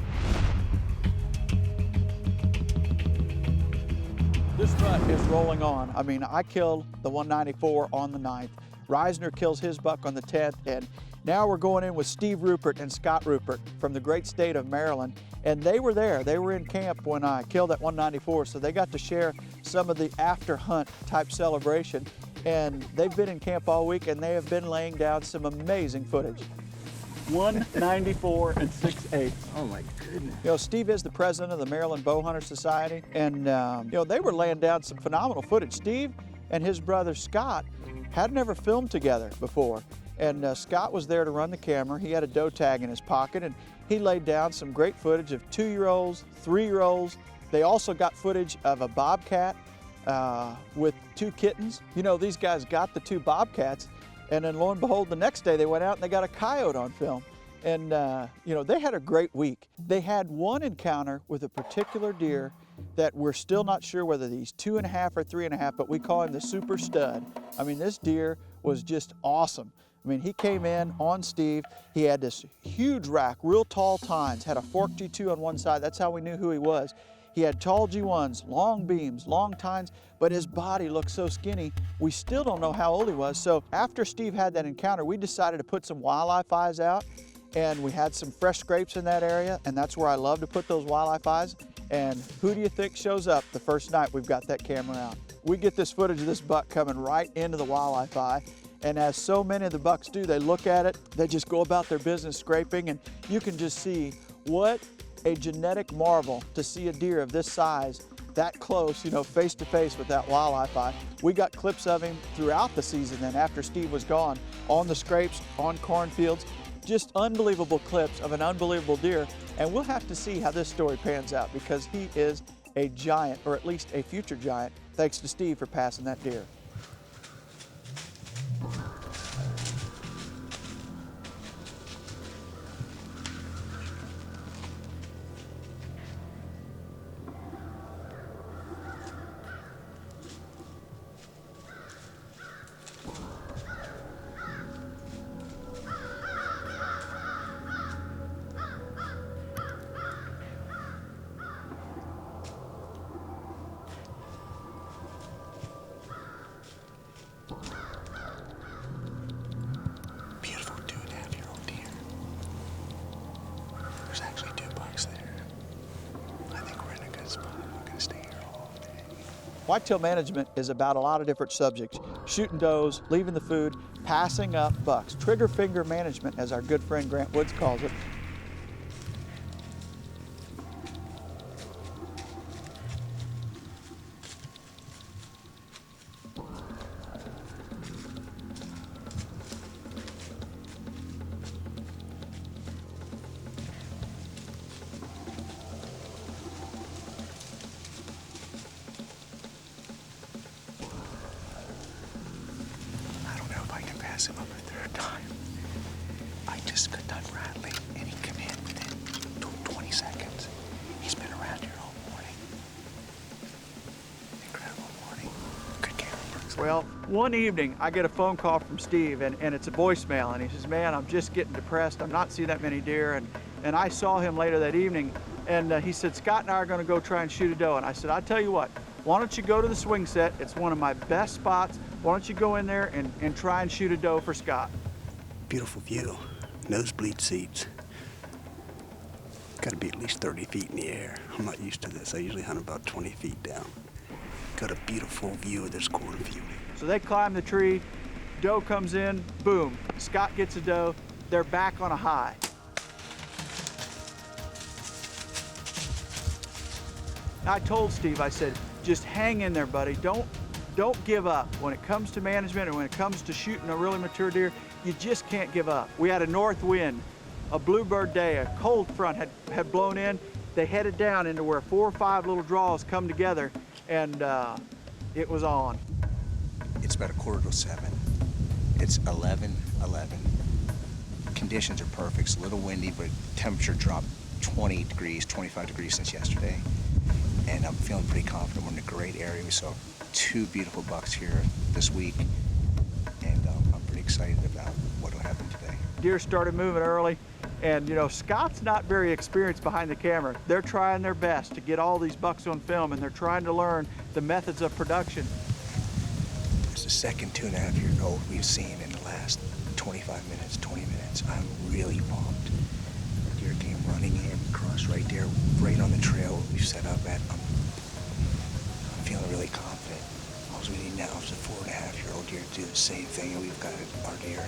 This rut is rolling on. I mean, I killed the 194 on the 9th. Reisner kills his buck on the 10th, and now we're going in with Steve Rupert and Scott Rupert from the great state of Maryland. And they were there. They were in camp when I killed that 194, so they got to share some of the after hunt type celebration. And they've been in camp all week, and they have been laying down some amazing footage. 194 and 6/8. Oh my goodness. You know, Steve is the president of the Maryland Bowhunter Society, and you know, they were laying down some phenomenal footage. Steve and his brother Scott had never filmed together before, and Scott was there to run the camera. He had a doe tag in his pocket, and he laid down some great footage of 2-year-olds, 3-year-olds. They also got footage of a bobcat with 2 kittens. You know, these guys got the 2 bobcats, and then lo and behold, the next day they went out and they got a coyote on film. And you know, they had a great week. They had one encounter with a particular deer that we're still not sure whether he's 2.5 or 3.5, but we call him the super stud. I mean, this deer was just awesome. I mean, he came in on Steve. He had this huge rack, real tall tines, had a forked G2 on one side. That's how we knew who he was. He had tall G1s, long beams, long tines, but his body looked so skinny, we still don't know how old he was. So after Steve had that encounter, we decided to put some wildlife eyes out, and we had some fresh scrapes in that area, and that's where I love to put those wildlife eyes. And who do you think shows up the first night we've got that camera out? We get this footage of this buck coming right into the wildlife eye, and as so many of the bucks do, they look at it, they just go about their business scraping, and you can just see what a genetic marvel to see a deer of this size that close, you know, face to face with that wildlife eye. We got clips of him throughout the season then after Steve was gone, on the scrapes, on cornfields, just unbelievable clips of an unbelievable deer. And we'll have to see how this story pans out, because he is a giant, or at least a future giant, thanks to Steve for passing that deer. Whitetail management is about a lot of different subjects. Shooting does, leaving the food, passing up bucks. Trigger finger management, as our good friend Grant Woods calls it. Him up a third time. I just got done rattling and he came in within 20 seconds. He's been around here all morning. Incredible morning. Good camera. Well, one evening I get a phone call from Steve and it's a voicemail, and he says, man, I'm just getting depressed. I'm not seeing that many deer. And I saw him later that evening, and he said, Scott and I are going to go try and shoot a doe. And I said, I'll tell you what, why don't you go to the swing set? It's one of my best spots. Why don't you go in there and try and shoot a doe for Scott? Beautiful view. Nosebleed seats. Got to be at least 30 feet in the air. I'm not used to this. I usually hunt about 20 feet down. Got a beautiful view of this cornfield. So they climb the tree, doe comes in, boom. Scott gets a doe, they're back on a high. I told Steve, I said, just hang in there, buddy. Don't give up. When it comes to management and when it comes to shooting a really mature deer, you just can't give up. We had a north wind, a bluebird day, a cold front had blown in. They headed down into where 4 or 5 little draws come together, and it was on. It's about 6:45. It's 11:11. Conditions are perfect. It's a little windy, but temperature dropped 20 degrees, 25 degrees since yesterday. And I'm feeling pretty confident. We're in a great area. We saw 2 beautiful bucks here this week, and I'm pretty excited about what will happen today. Deer started moving early, and you know, Scott's not very experienced behind the camera. They're trying their best to get all these bucks on film, and they're trying to learn the methods of production. It's the second 2.5-year-old we've seen in the last 25 minutes, 20 minutes. I'm really pumped. The deer came running in, crossed right there, right on the trail we've set up at. I'm feeling really confident. All we need now is a 4.5-year-old deer to do the same thing, and we've got our deer.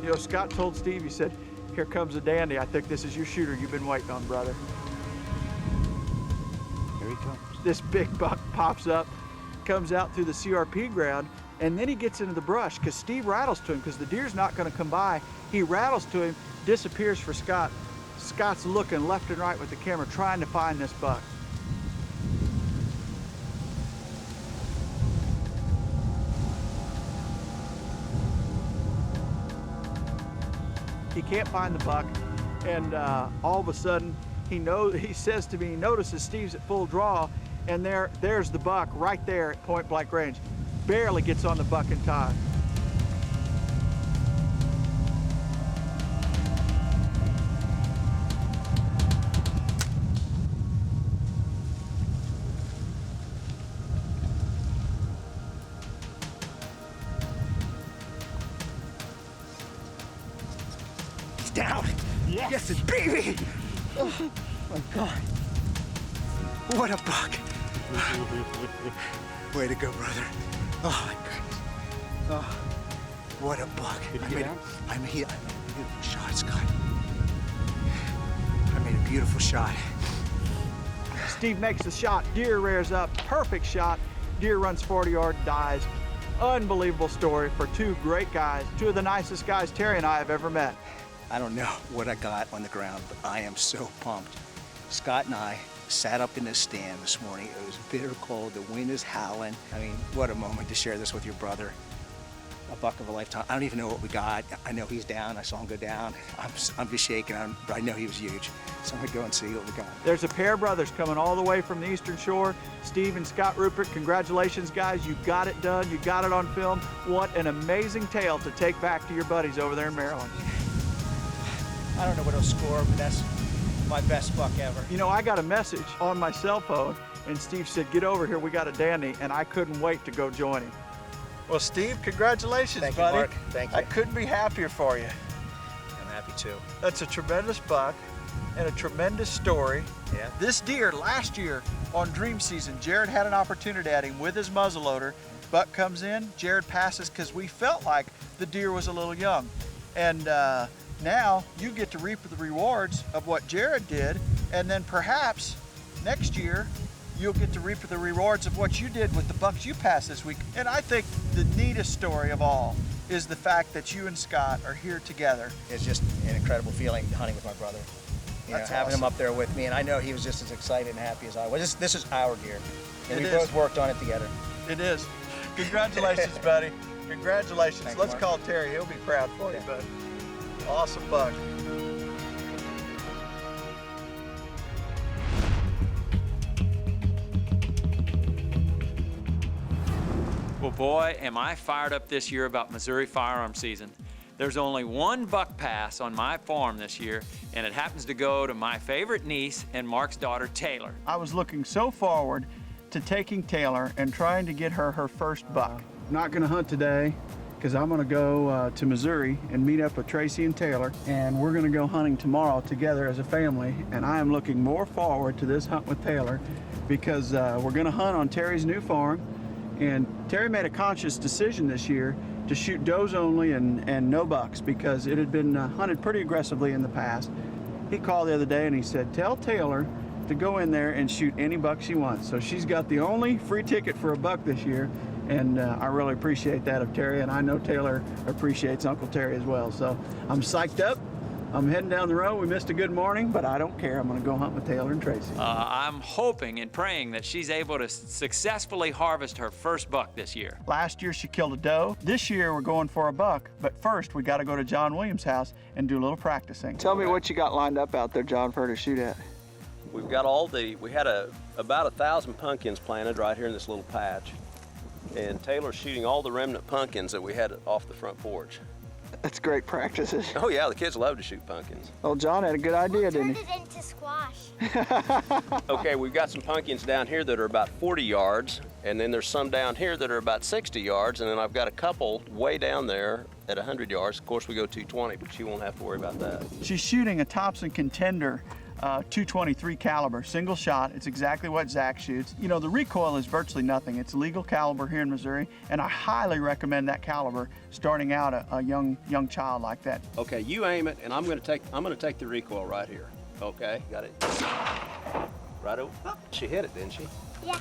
You know, Scott told Steve, he said, here comes a dandy. I think this is your shooter you've been waiting on, brother. Here he comes. This big buck pops up, comes out through the CRP ground, and then he gets into the brush because Steve rattles to him because the deer's not going to come by. He rattles to him, disappears for Scott. Scott's looking left and right with the camera trying to find this buck. He can't find the buck, and all of a sudden he says to me, he notices Steve's at full draw, and there's the buck right there at point blank range. Barely gets on the buck in time. Down. Yes, it's baby. Oh my God. What a buck. Way to go, brother. Oh my goodness. Oh, what a buck. I made a beautiful shot, Scott. I made a beautiful shot. Steve makes the shot, deer rears up, perfect shot. Deer runs 40 yards, dies. Unbelievable story for 2 great guys, 2 of the nicest guys Terry and I have ever met. I don't know what I got on the ground, but I am so pumped. Scott and I sat up in this stand this morning. It was bitter cold, the wind is howling. I mean, what a moment to share this with your brother. A buck of a lifetime. I don't even know what we got. I know he's down, I saw him go down. I'm just shaking, but I know he was huge. So I'm gonna go and see what we got. There's a pair of brothers coming all the way from the Eastern Shore. Steve and Scott Rupert, congratulations guys, you got it done, you got it on film. What an amazing tale to take back to your buddies over there in Maryland. I don't know what he'll score, but my best buck ever. You know, I got a message on my cell phone, and Steve said, get over here, we got a dandy, and I couldn't wait to go join him. Well, Steve, congratulations, Thank buddy. you, Mark. Thank you. I couldn't be happier for you. I'm happy too. That's a tremendous buck and a tremendous story. Yeah. This deer, last year on dream season, Jared had an opportunity at him with his muzzleloader. Buck comes in, Jared passes because we felt like the deer was a little young. And now you get to reap the rewards of what Jared did, and then perhaps next year you'll get to reap the rewards of what you did with the bucks you passed this week. And I think the neatest story of all is the fact that you and Scott are here together. It's just an incredible feeling hunting with my brother. You know, That's having awesome. him up there with me, and I know he was just as excited and happy as I was. This is our deer, and It we is. both worked on it together. It is. Congratulations, buddy. Congratulations. Thanks, Let's Mark. call Terry. He'll be proud for you, bud. Awesome buck. Well, boy, am I fired up this year about Missouri firearm season. There's only one buck pass on my farm this year, and it happens to go to my favorite niece and Mark's daughter, Taylor. I was looking so forward to taking Taylor and trying to get her first buck. Not gonna hunt today because I'm gonna go to Missouri and meet up with Tracy and Taylor, and we're gonna go hunting tomorrow together as a family, and I am looking more forward to this hunt with Taylor because we're gonna hunt on Terry's new farm, and Terry made a conscious decision this year to shoot does only and no bucks because it had been hunted pretty aggressively in the past. He called the other day and he said, tell Taylor to go in there and shoot any buck she wants. So she's got the only free ticket for a buck this year, and I really appreciate that of Terry, and I know Taylor appreciates Uncle Terry as well. So I'm psyched up. I'm heading down the road. We missed a good morning, but I don't care. I'm gonna go hunt with Taylor and Tracy. I'm hoping and praying that she's able to successfully harvest her first buck this year. Last year she killed a doe. This year we're going for a buck, but first we gotta go to John Williams' house and do a little practicing. Tell me what you got lined up out there, John, for her to shoot at. We've got we had about 1,000 pumpkins planted right here in this little patch. And Taylor's shooting all the remnant pumpkins that we had off the front porch. That's great practices. Oh yeah, the kids love to shoot pumpkins. Well, John had a good idea, didn't he? Turn it into squash. Okay, we've got some pumpkins down here that are about 40 yards, and then there's some down here that are about 60 yards, and then I've got a couple way down there at 100 yards. Of course, we go 220, but she won't have to worry about that. She's shooting a Thompson Contender 223 caliber, single shot. It's exactly what Zach shoots. You know, the recoil is virtually nothing. It's legal caliber here in Missouri, and I highly recommend that caliber starting out a young child like that. Okay, you aim it, and I'm gonna take the recoil right here. Okay, got it. Right over. Oh, she hit it, didn't she? Yeah.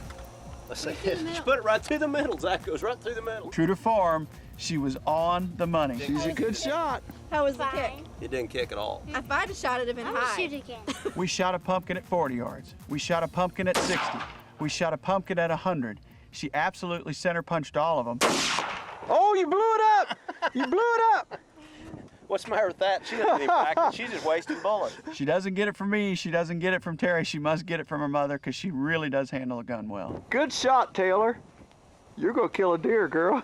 Let's see. She put it right through the middle. Zach goes right through the middle. True to form, she was on the money. She's a good shot. How was the kick? It didn't kick at all. If I'd have shot it, it'd have been high. Shoot again. We shot a pumpkin at 40 yards. We shot a pumpkin at 60. We shot a pumpkin at 100. She absolutely center punched all of them. Oh, you blew it up! You blew it up! What's the matter with that? She doesn't even practice. She's just wasting bullets. She doesn't get it from me. She doesn't get it from Terry. She must get it from her mother because she really does handle a gun well. Good shot, Taylor. You're gonna kill a deer, girl.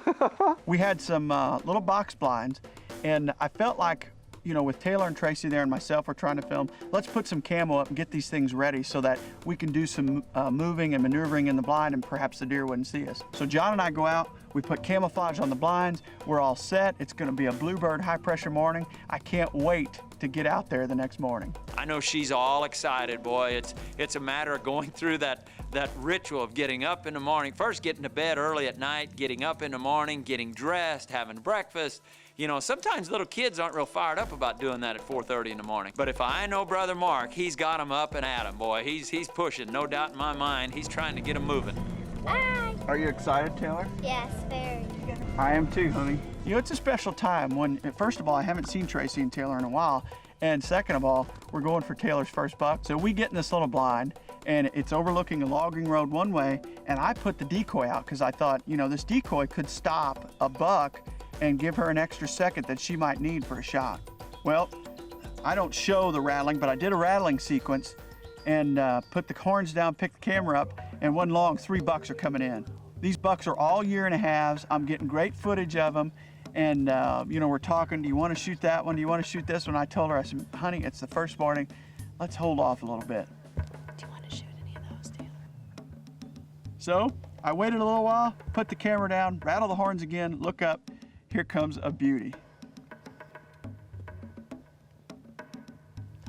We had some little box blinds, and I felt like, you know, with Taylor and Tracy there and myself, we're trying to film, let's put some camo up and get these things ready so that we can do some moving and maneuvering in the blind and perhaps the deer wouldn't see us. So John and I go out, we put camouflage on the blinds, we're all set. It's gonna be a bluebird high pressure morning. I can't wait to get out there the next morning. I know she's all excited, boy. It's a matter of going through that ritual of getting up in the morning, first getting to bed early at night, getting up in the morning, getting dressed, having breakfast. You know, sometimes little kids aren't real fired up about doing that at 4:30 in the morning. But if I know Brother Mark, he's got them up and at 'em, boy. He's pushing, no doubt in my mind. He's trying to get them moving. Bye. Are you excited, Taylor? Yes, very. I am too, honey. You know, it's a special time when, first of all, I haven't seen Tracy and Taylor in a while, and second of all, we're going for Taylor's first buck. So we get in this little blind, and it's overlooking a logging road one way, and I put the decoy out because I thought, you know, this decoy could stop a buck and give her an extra second that she might need for a shot. Well, I don't show the rattling, but I did a rattling sequence and put the horns down, picked the camera up, and one long, 3 bucks are coming in. These bucks are all 1.5 years. I'm getting great footage of them. And, you know, we're talking, do you want to shoot that one? Do you want to shoot this one? I told her, I said, honey, it's the first morning. let's hold off a little bit. Do you want to shoot any of those, Taylor? So I waited a little while, put the camera down, rattle the horns again, look up. Here comes a beauty.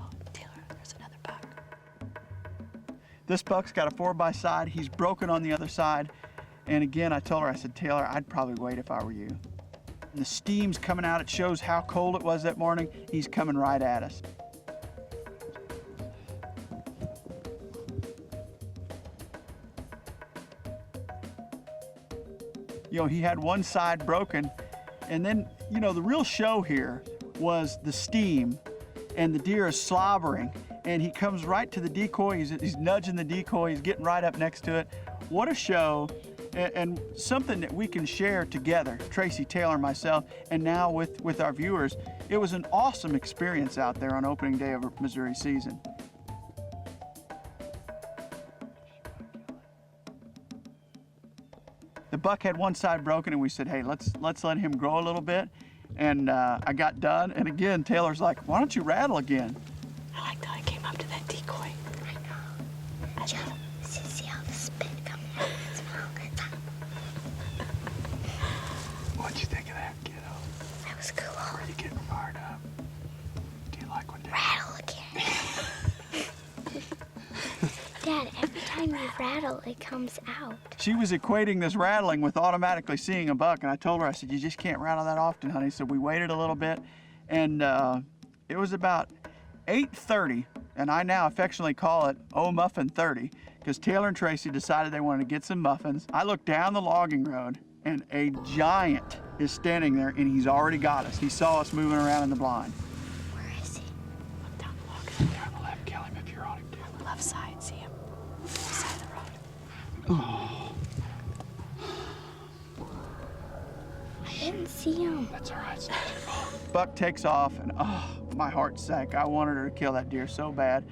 Oh, Taylor, there's another buck. This buck's got a 4x side. He's broken on the other side. And again, I told her, I said, Taylor, I'd probably wait if I were you. And the steam's coming out. It shows how cold it was that morning. He's coming right at us. You know, he had one side broken. And then, you know, the real show here was the steam, and the deer is slobbering, and he comes right to the decoy. He's nudging the decoy. He's getting right up next to it. What a show, and something that we can share together, Tracy, Taylor, myself, and now with our viewers. It was an awesome experience out there on opening day of Missouri season. The buck had one side broken, and we said, hey, let's let him grow a little bit. And I got done, and again, Taylor's like, why don't you rattle again? I liked how I came up to that decoy. I know. Just see how the spit coming out of its mouth. What'd you think of that, kiddo? That was cool. Are you getting fired up? Do you like when Dad... Rattle again. Dad, every time you rattle, it comes out. She was equating this rattling with automatically seeing a buck, and I told her, I said, you just can't rattle that often, honey. So we waited a little bit, and it was about 8:30, and I now affectionately call it Muffin 30, because Taylor and Tracy decided they wanted to get some muffins. I looked down the logging road, and a giant is standing there, and he's already got us. He saw us moving around in the blind. Where is he? Look down the log. There on the left, kill him if you're on him, too. On the left side, see him? Left side of the road. Oh. I didn't see him. That's all right, it's not your fault. Buck takes off, and oh, my heart sank. I wanted her to kill that deer so bad.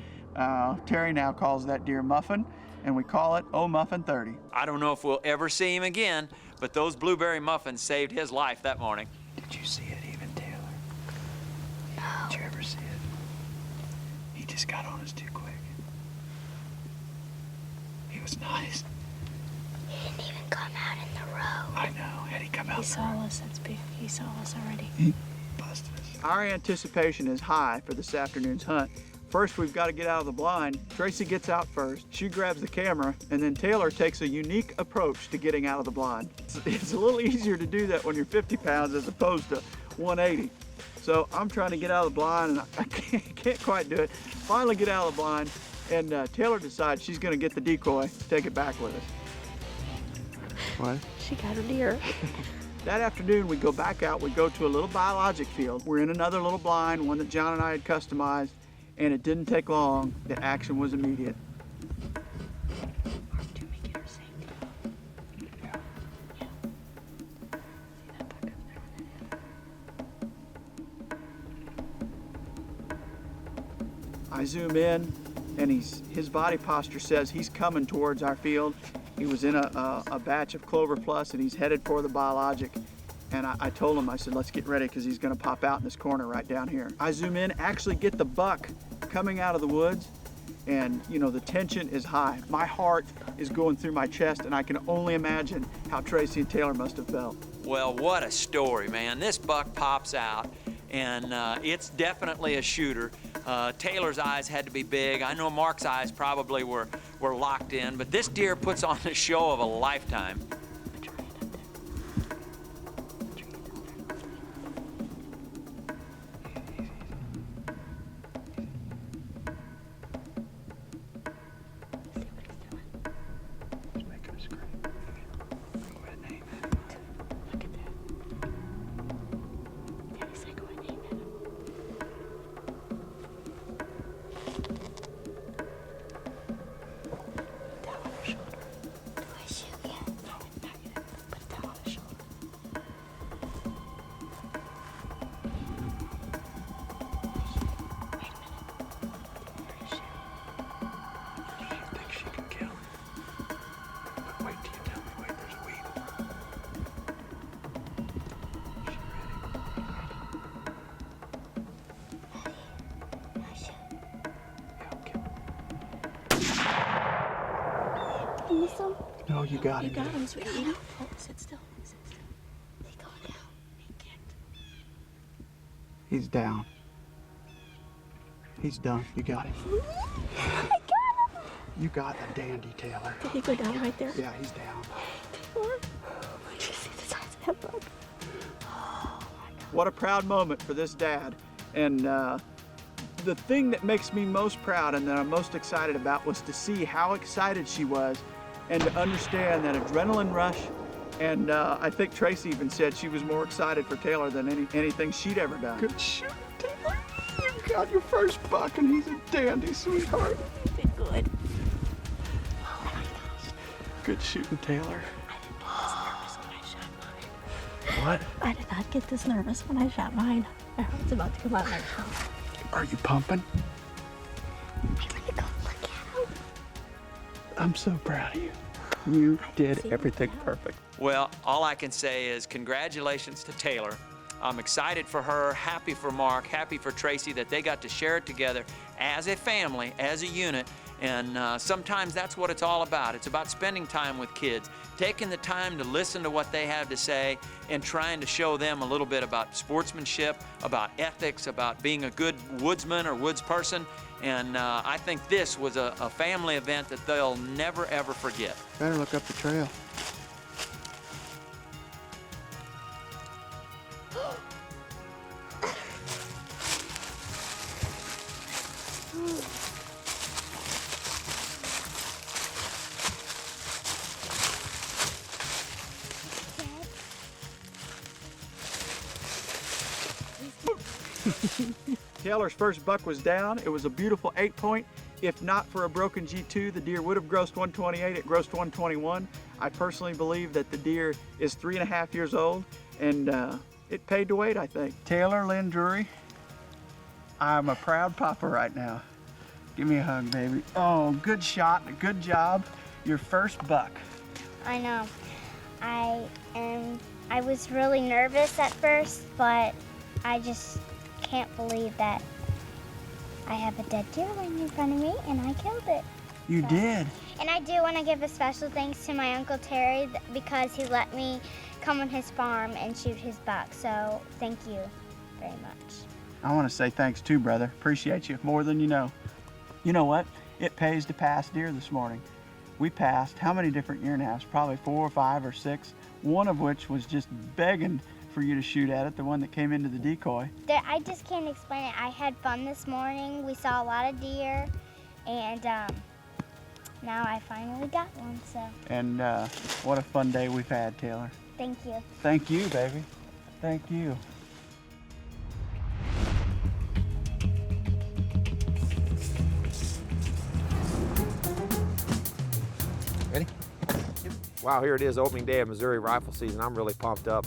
Terry now calls that deer Muffin, and we call it Muffin 30. I don't know if we'll ever see him again, but those blueberry muffins saved his life that morning. Did you see it even, Taylor? No. Did you ever see it? He just got on us too quick. He was nice. He didn't even come out in the road. I know. Had he come out? He saw us. That's big. He saw us already. He busted us. Our anticipation is high for this afternoon's hunt. First, we've got to get out of the blind. Tracy gets out first. She grabs the camera, and then Taylor takes a unique approach to getting out of the blind. It's a little easier to do that when you're 50 pounds as opposed to 180. So I'm trying to get out of the blind, and I can't quite do it. Finally get out of the blind, and Taylor decides she's going to get the decoy, take it back with us. What? She got her deer. That afternoon, we go back out. We go to a little biologic field. We're in another little blind, one that John and I had customized, and it didn't take long. The action was immediate. I zoom in, and his body posture says he's coming towards our field. He was in a batch of Clover Plus, and he's headed for the biologic. And I told him, I said, let's get ready, because he's going to pop out in this corner right down here. I zoom in, actually get the buck coming out of the woods, and you know, the tension is high. My heart is going through my chest, and I can only imagine how Tracy and Taylor must have felt. Well, what a story, man. This buck pops out, and it's definitely a shooter. Taylor's eyes had to be big. I know Mark's eyes probably were locked in, but this deer puts on a show of a lifetime. Oh, you got You him. got him, sweetie. Oh, sit still. Sit still. He's going down. He kicked. He's down. He's done. You got him. I got him. You got a dandy, Taylor. Did he go down right there? Yeah, he's down. Did you see the size of that bug? What a proud moment for this dad. And the thing that makes me most proud and that I'm most excited about was to see how excited she was and to understand that adrenaline rush. And I think Tracy even said she was more excited for Taylor than anything she'd ever done. Good shoot, Taylor. You got your first buck and he's a dandy, sweetheart. You did good. Good shooting, Taylor. What? I did not get this nervous when I shot mine. My heart's about to come out of my mouth. Are you pumping? I'm so proud of you. You did everything perfect. Well, all I can say is congratulations to Taylor. I'm excited for her, happy for Mark, happy for Tracy that they got to share it together as a family, as a unit. And sometimes that's what it's all about. It's about spending time with kids, taking the time to listen to what they have to say and trying to show them a little bit about sportsmanship, about ethics, about being a good woodsman or woods person. And I think this was a family event that they'll never, ever forget. Better look up the trail. Taylor's first buck was down. It was a beautiful 8-point. If not for a broken G2, the deer would have grossed 128. It grossed 121. I personally believe that the deer is 3.5 years old, and it paid to wait, I think. Taylor Lynn Drury, I'm a proud papa right now. Give me a hug, baby. Oh, good shot, good job. Your first buck. I know. I was really nervous at first, but I just can't believe that I have a dead deer laying in front of me and I killed it. You did. And I do want to give a special thanks to my Uncle Terry because he let me come on his farm and shoot his buck. So thank you very much. I want to say thanks too, brother. Appreciate you more than you know. You know what? It pays to pass deer this morning. We passed how many different year and a halves? Probably 4 or 5 or 6. One of which was just begging for you to shoot at it, the one that came into the decoy. I just can't explain it. I had fun this morning. We saw a lot of deer, and now I finally got one, so. And what a fun day we've had, Taylor. Thank you. Thank you, baby. Thank you. Ready? Wow, here it is, opening day of Missouri rifle season. I'm really pumped up.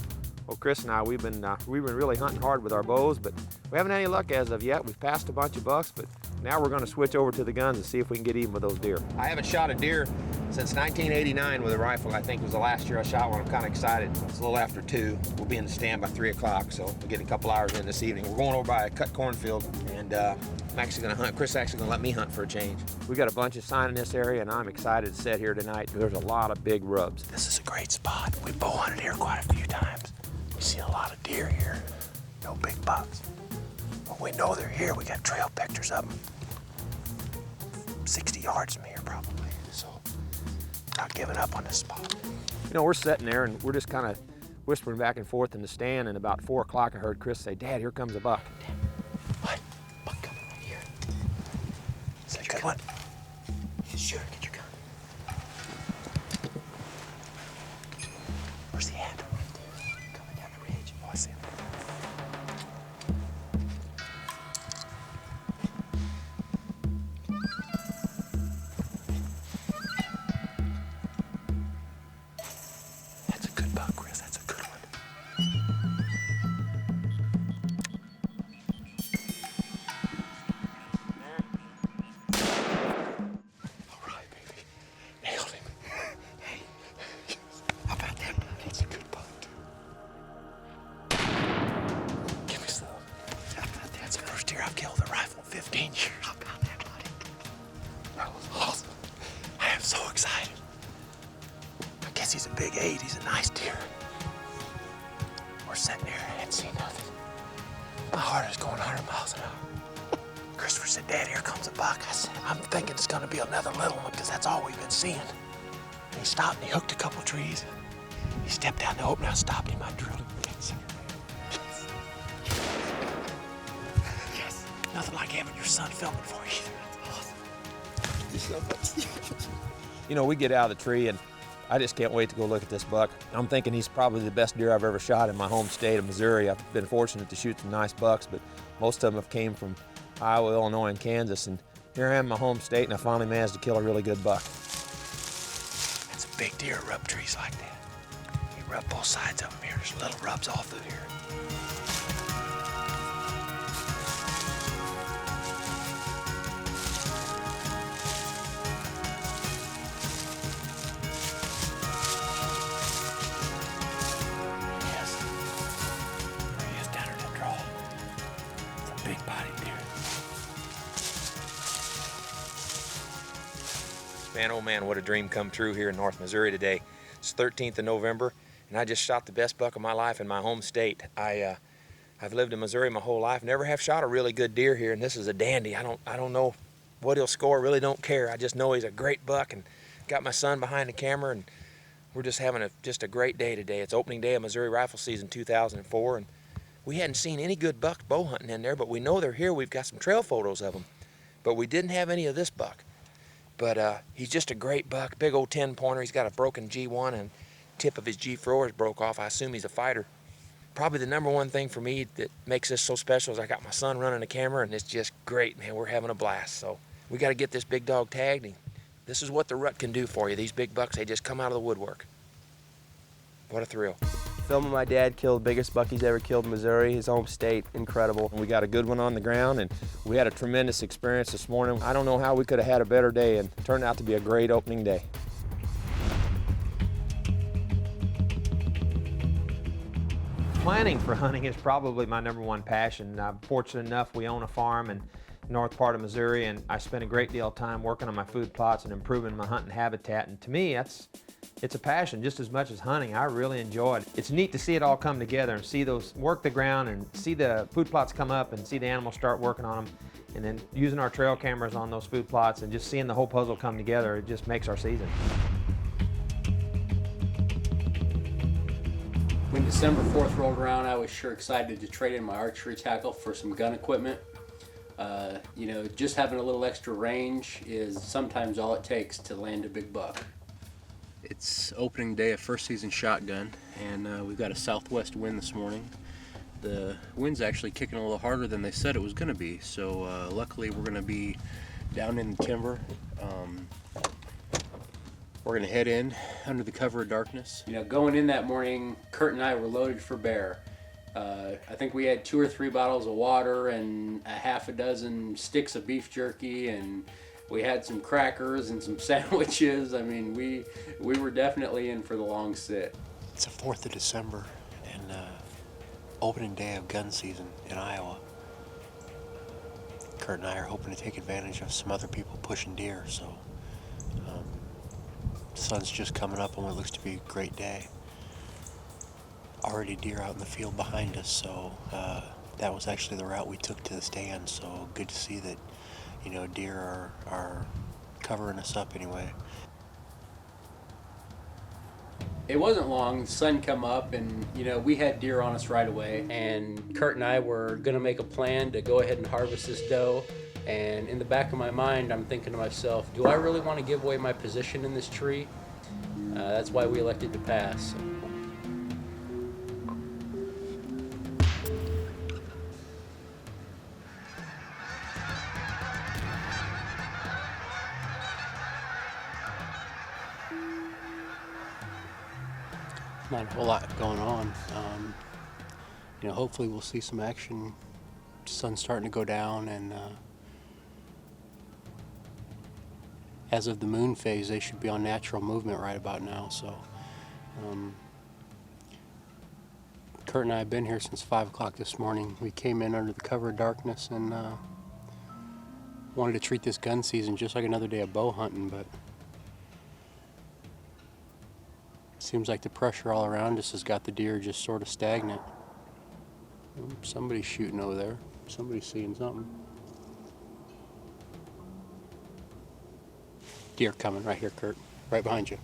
Well, Chris and I, we've been really hunting hard with our bows, but we haven't had any luck as of yet. We've passed a bunch of bucks, but now we're going to switch over to the guns and see if we can get even with those deer. I haven't shot a deer since 1989 with a rifle. I think it was the last year I shot one. I'm kind of excited. It's a little after 2. We'll be in the stand by 3 o'clock, so we'll get a couple hours in this evening. We're going over by a cut cornfield, and I'm actually going to hunt. Chris is actually going to let me hunt for a change. We've got a bunch of sign in this area, and I'm excited to sit here tonight. There's a lot of big rubs. This is a great spot. We bow hunted here quite a few times. We see a lot of deer here. No big bucks. But we know they're here. We got trail pictures of them. 60 yards from here, probably. So, not giving up on this spot. You know, we're sitting there, and we're just kind of whispering back and forth in the stand, and about 4 o'clock I heard Chris say, "Dad, here comes a buck." What? Buck coming right here. Is that a good one? Sure, get your gun. Where's the at? Coming down the ridge. Oh, I see him. That's a good buck, Chris. That's a good one. All right, baby. Nailed him. Hey, how about that? That's a good buck. he's a big 8. He's a nice deer. We're sitting here and see nothing. My heart is going 100 miles an hour. Christopher said, Dad, here comes a buck. I said, I'm thinking it's gonna be another little one because that's all we've been seeing. And he stopped and he hooked a couple trees. He stepped down the opening. I stopped him. I drilled him. Yes. Yes. Nothing like having your son filming for you either. That's awesome. You know, we get out of the tree and I just can't wait to go look at this buck. I'm thinking he's probably the best deer I've ever shot in my home state of Missouri. I've been fortunate to shoot some nice bucks, but most of them have came from Iowa, Illinois, and Kansas. And here I am in my home state, and I finally managed to kill a really good buck. That's a big deer rub trees like that. You rub both sides of them here. There's little rubs all through here. Man, oh man, what a dream come true here in North Missouri today. It's 13th of November, and I just shot the best buck of my life in my home state. I've lived in Missouri my whole life, never have shot a really good deer here, and this is a dandy. I don't know what he'll score, really don't care. I just know he's a great buck, and got my son behind the camera, and we're just having just a great day today. It's opening day of Missouri rifle season 2004, and we hadn't seen any good bucks bow hunting in there, but we know they're here. We've got some trail photos of them, but we didn't have any of this buck. But he's just a great buck, big old 10-pointer. He's got a broken G1 and tip of his G4 broke off. I assume he's a fighter. Probably the number one thing for me that makes this so special is I got my son running the camera, and it's just great, man. We're having a blast. So we got to get this big dog tagged. And this is what the rut can do for you. These big bucks, they just come out of the woodwork. What a thrill. Filming my dad kill the biggest buck he's ever killed in Missouri, his home state, incredible. We got a good one on the ground, and we had a tremendous experience this morning. I don't know how we could have had a better day, and it turned out to be a great opening day. Planning for hunting is probably my #1 passion. I'm fortunate enough we own a farm in the north part of Missouri, and I spend a great deal of time working on my food plots and improving my hunting habitat, and to me it's a passion just as much as hunting. I really enjoy it. It's neat to see it all come together and see those work the ground and see the food plots come up and see the animals start working on them, and then using our trail cameras on those food plots and just seeing the whole puzzle come together. It just makes our season. When December 4th rolled around, I was sure excited to trade in my archery tackle for some gun equipment. You know, just having a little extra range is sometimes all it takes to land a big buck. It's opening day of first season shotgun, and we've got a southwest wind this morning. The wind's actually kicking a little harder than they said it was going to be, so luckily we're going to be down in the timber. We're going to head in under the cover of darkness. You know, going in that morning, Kurt and I were loaded for bear. I think we had 2 or 3 bottles of water and a half a dozen sticks of beef jerky, and we had some crackers and some sandwiches. I mean, we were definitely in for the long sit. It's the 4th of December and opening day of gun season in Iowa. Kurt and I are hoping to take advantage of some other people pushing deer, so the sun's just coming up on what looks to be a great day. Already deer out in the field behind us, so that was actually the route we took to the stand, so good to see that, you know, deer are covering us up anyway. It wasn't long, the sun come up, and you know, we had deer on us right away, and Kurt and I were gonna make a plan to go ahead and harvest this doe. And in the back of my mind, I'm thinking to myself, do I really want to give away my position in this tree? That's why we elected to pass. Not a whole lot going on. You know, hopefully we'll see some action. Sun's starting to go down, and as of the moon phase, they should be on natural movement right about now. So, Kurt and I have been here since 5 o'clock this morning. We came in under the cover of darkness and wanted to treat this gun season just like another day of bow hunting, but Seems like the pressure all around us has got the deer just sort of stagnant. Somebody's shooting over there. Somebody's seeing something. Deer coming right here, Kurt. Right behind you.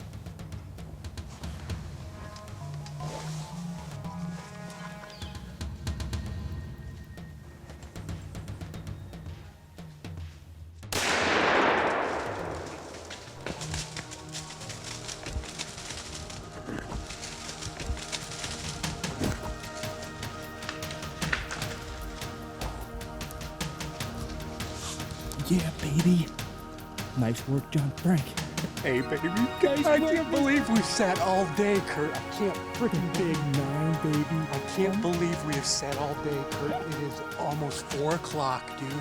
Yeah, baby. Nice work, John Frank. Hey, baby, guys, I can't believe we sat all day, Kurt. I can't freaking Big 9, baby. I can't believe we have sat all day, Kurt. It is almost 4 o'clock, dude.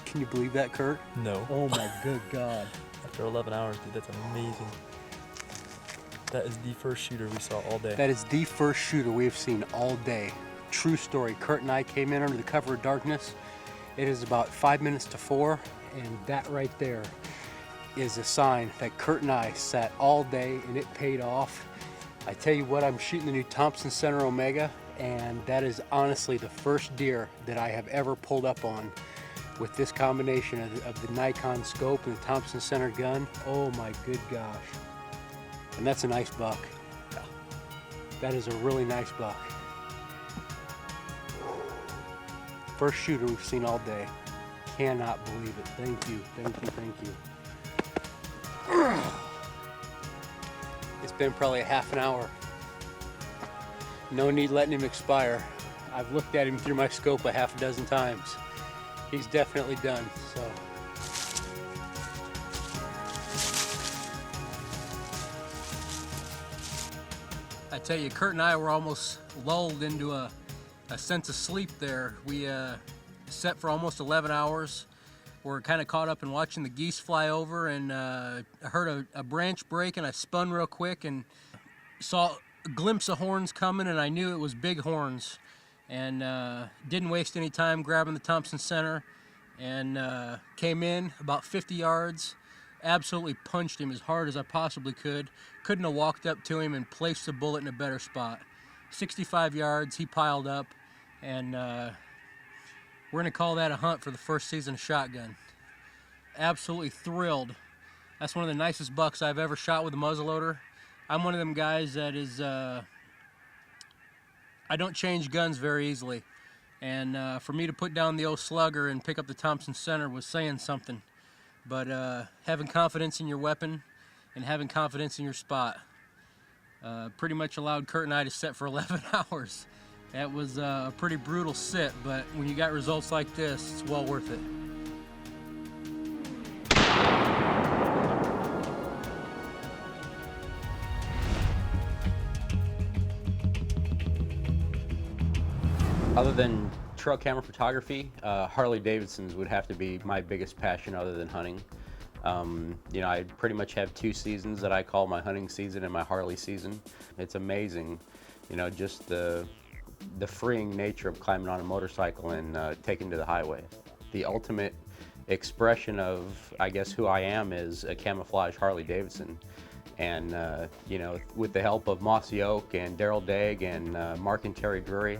Can you believe that, Kurt? No. Oh my good God. After 11 hours, dude, that's amazing. That is the first shooter we saw all day. That is the first shooter we have seen all day. True story. Kurt and I came in under the cover of darkness. It is about 5 minutes to 4, and that right there is a sign that Kurt and I sat all day, and it paid off. I tell you what, I'm shooting the new Thompson Center Omega, and that is honestly the first deer that I have ever pulled up on with this combination of the Nikon scope and the Thompson Center gun. Oh my good gosh. And that's a nice buck. Yeah. That is a really nice buck. First shooter we've seen all day. Cannot believe it. Thank you, thank you, thank you. It's been probably a half an hour. No need letting him expire. I've looked at him through my scope a half a dozen times. He's definitely done, so. I tell you, Kurt and I were almost lulled into a sense of sleep there. We sat for almost 11 hours. We're kind of caught up in watching the geese fly over, and I heard a branch break, and I spun real quick and saw a glimpse of horns coming, and I knew it was big horns. And didn't waste any time grabbing the Thompson Center, and came in about 50 yards, absolutely punched him as hard as I possibly could. Couldn't have walked up to him and placed the bullet in a better spot. 65 yards, he piled up, and we're gonna call that a hunt for the first season of shotgun. Absolutely thrilled. That's one of the nicest bucks I've ever shot with a muzzleloader. I'm one of them guys that is, I don't change guns very easily. And for me to put down the old slugger and pick up the Thompson Center was saying something. But having confidence in your weapon and having confidence in your spot pretty much allowed Kurt and I to sit for 11 hours. That was a pretty brutal sit, but when you got results like this, it's well worth it. Other than trail camera photography, Harley-Davidsons would have to be my biggest passion other than hunting. You know, I pretty much have 2 seasons that I call my hunting season and my Harley season. It's amazing, you know, just the freeing nature of climbing on a motorcycle and taking to the highway. The ultimate expression of, I guess, who I am is a camouflage Harley-Davidson. And, you know, with the help of Mossy Oak and Daryl Dagg and Mark and Terry Drury,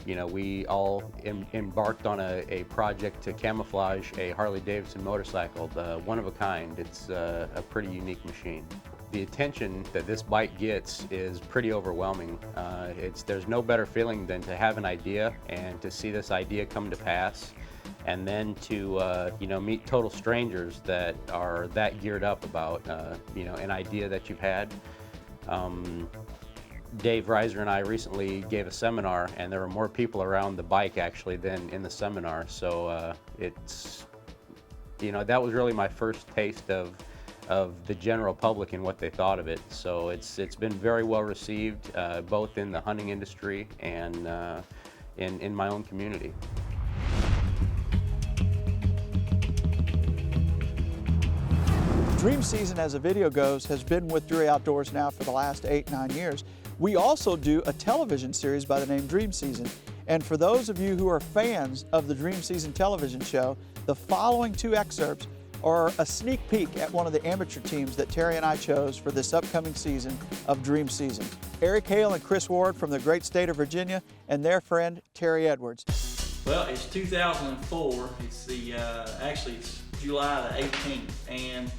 you know, we all embarked on a project to camouflage a Harley-Davidson motorcycle, one of a kind. It's a pretty unique machine. The attention that this bike gets is pretty overwhelming. There's no better feeling than to have an idea and to see this idea come to pass, and then to you know, meet total strangers that are that geared up about you know, an idea that you've had. Dave Reiser and I recently gave a seminar, and there were more people around the bike actually than in the seminar. So it's, you know, that was really my first taste of the general public and what they thought of it. So it's been very well received, both in the hunting industry and in my own community. Dream Season, as a video goes, has been with Drury Outdoors now for the last 8-9 years. We also do a television series by the name Dream Season. And for those of you who are fans of the Dream Season television show, the following 2 excerpts or a sneak peek at one of the amateur teams that Terry and I chose for this upcoming season of Dream Season. Eric Hale and Chris Ward from the great state of Virginia and their friend Terry Edwards. Well, it's 2004. It's actually it's July the 18th, and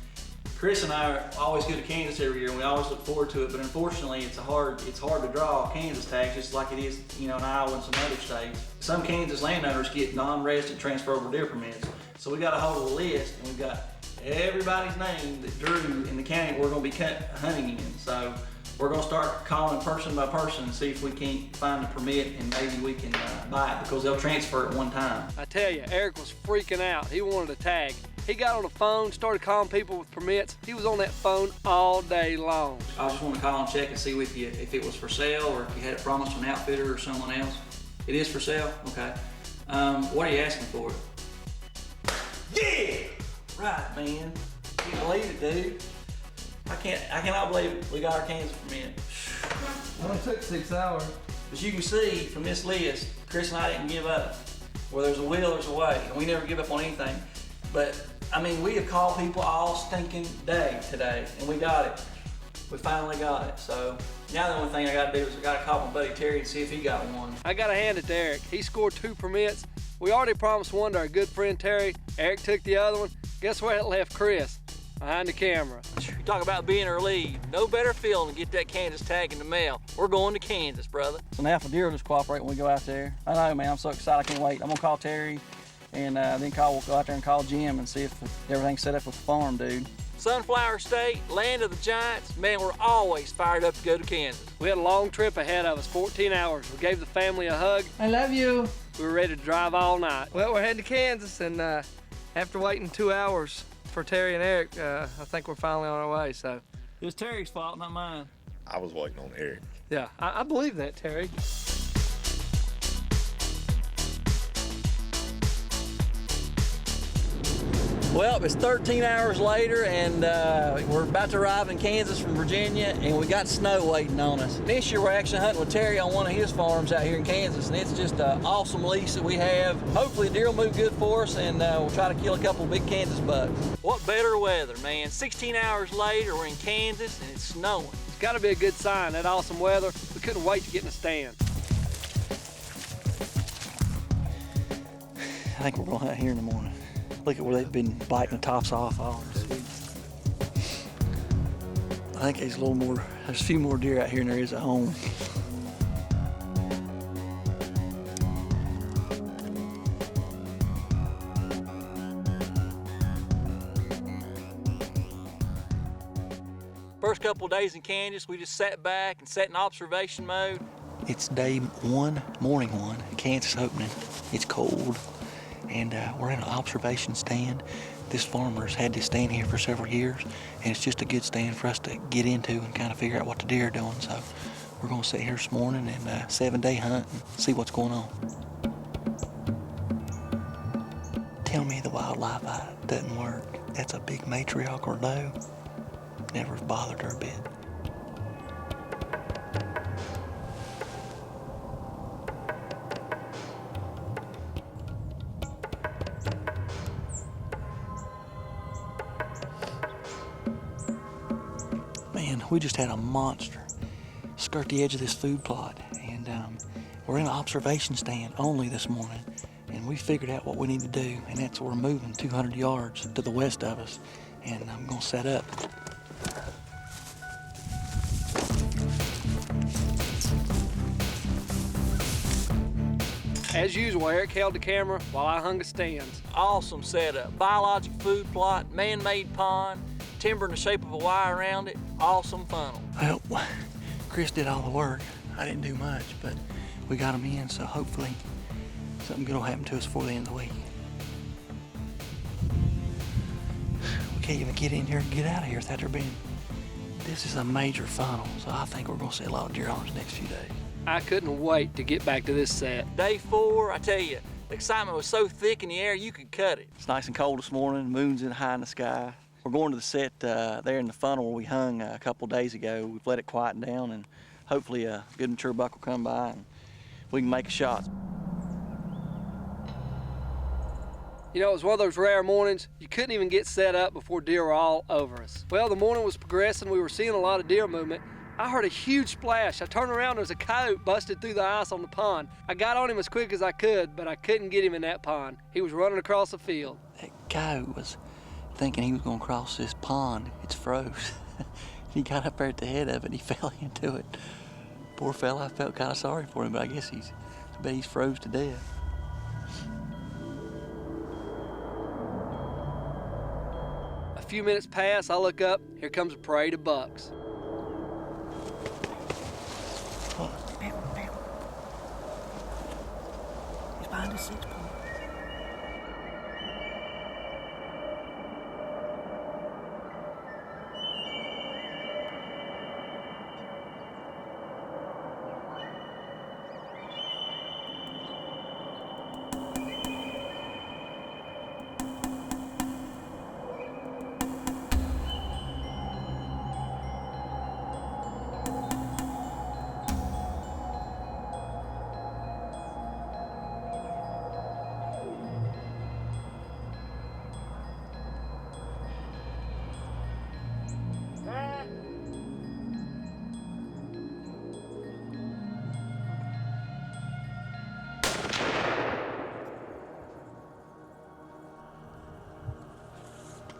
Chris and I always go to Kansas every year, and we always look forward to it. But unfortunately, it's hard to draw Kansas tags, just like it is, in Iowa and some other states. Some Kansas landowners get non-resident transferable deer permits, so we got a hold of the list, and we've got everybody's name that drew in the county we're going to be hunting in. So we're going to start calling person by person and see if we can't find a permit, and maybe we can buy it, because they'll transfer it one time. I tell you, Eric was freaking out. He wanted a tag. He got on the phone, started calling people with permits. He was on that phone all day long. I just want to call and check and see with you if it was for sale or if you had it promised to an outfitter or someone else. It is for sale? Okay. What are you asking for it? Yeah! Right, man. Can't believe it, dude. I cannot believe it. We got our Kansas permit. It only took 6 hours. As you can see from this list, Chris and I didn't give up. Where there's a will, there's a way. And we never give up on anything. But I mean, we have called people all stinking day today, and we got it. We finally got it. So now the only thing I got to do is I got to call my buddy Terry and see if he got one. I got to hand it to Eric. He scored 2 permits. We already promised one to our good friend Terry. Eric took the other one. Guess where it left Chris? Behind the camera. You talk about being our lead. No better feeling to get that Kansas tag in the mail. We're going to Kansas, brother. So now if a deer will just cooperate when we go out there. I know, man. I'm so excited. I can't wait. I'm going to call Terry. And then we'll go out there and call Jim and see if everything's set up with the farm, dude. Sunflower State, land of the giants. Man, we're always fired up to go to Kansas. We had a long trip ahead of us, 14 hours. We gave the family a hug. I love you. We were ready to drive all night. Well, we're heading to Kansas, and after waiting 2 hours for Terry and Eric, I think we're finally on our way, so. It was Terry's fault, not mine. I was waiting on Eric. Yeah, I believe that, Terry. Well, it's 13 hours later, and we're about to arrive in Kansas from Virginia, and we got snow waiting on us. This year, we're actually hunting with Terry on one of his farms out here in Kansas, and it's just an awesome lease that we have. Hopefully, the deer will move good for us, and we'll try to kill a couple of big Kansas bucks. What better weather, man? 16 hours later, we're in Kansas, and it's snowing. It's got to be a good sign, that awesome weather. We couldn't wait to get in the stand. I think we're going to hunt here in the morning. Look at where they've been biting the tops off all this week. I think there's a few more deer out here than there is at home. First couple of days in Kansas, we just sat back and sat in observation mode. It's day 1, morning 1, Kansas opening. It's cold. And we're in an observation stand. This farmer's had this stand here for several years, and it's just a good stand for us to get into and kind of figure out what the deer are doing. So we're gonna sit here this morning and 7-day hunt and see what's going on. Tell me the wildlife eye doesn't work. That's a big matriarch or doe. Never bothered her a bit. We just had a monster skirt the edge of this food plot, and we're in an observation stand only this morning, and we figured out what we need to do, and that's we're moving 200 yards to the west of us, and I'm gonna set up. As usual, Eric held the camera while I hung the stands. Awesome setup. Biologic food plot, man-made pond, timber in the shape of a Y around it, awesome funnel. Well, Chris did all the work. I didn't do much, but we got them in, so hopefully something good will happen to us before the end of the week. We can't even get in here and get out of here without there being. This is a major funnel, so I think we're gonna see a lot of deer on the next few days. I couldn't wait to get back to this set. Day 4, I tell you, the excitement was so thick in the air you could cut it. It's nice and cold this morning, moon's high in the sky. We're going to the set there in the funnel where we hung a couple days ago. We've let it quieten down, and hopefully a good mature buck will come by and we can make a shot. You know, it was one of those rare mornings you couldn't even get set up before deer were all over us. Well, the morning was progressing. We were seeing a lot of deer movement. I heard a huge splash. I turned around, there was a coyote busted through the ice on the pond. I got on him as quick as I could, but I couldn't get him in that pond. He was running across the field. That coyote was thinking he was going to cross this pond. It's froze. He got up there at the head of it, he fell into it. Poor fella, I felt kind of sorry for him, but I guess he's froze to death. A few minutes pass, I look up, here comes a parade of bucks. He's behind a 6-point.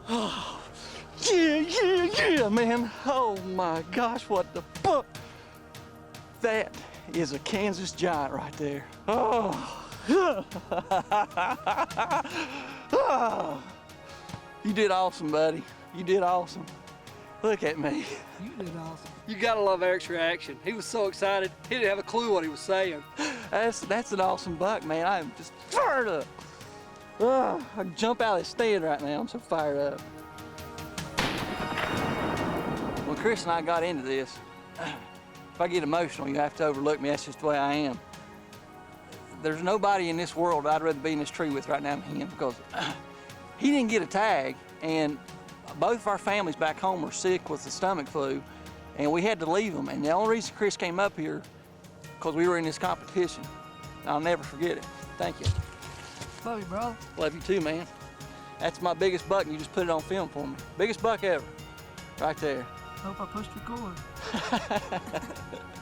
Oh, yeah, man. Oh my gosh, what the fuck? That is a Kansas giant right there. Oh. Oh. You did awesome, buddy. You did awesome. Look at me. You did awesome. You gotta love Eric's reaction. He was so excited, he didn't have a clue what he was saying. That's an awesome buck, man. I'm just fired up. I can jump out of the stand right now. I'm so fired up. When Chris and I got into this, if I get emotional, you have to overlook me. That's just the way I am. There's nobody in this world I'd rather be in this tree with right now than him, because he didn't get a tag, and both of our families back home were sick with the stomach flu, and we had to leave them. And the only reason Chris came up here, because we were in this competition. I'll never forget it. Thank you. Love you, bro. Love you too, man. That's my biggest buck, and you just put it on film for me. Biggest buck ever, right there. Hope I pushed record.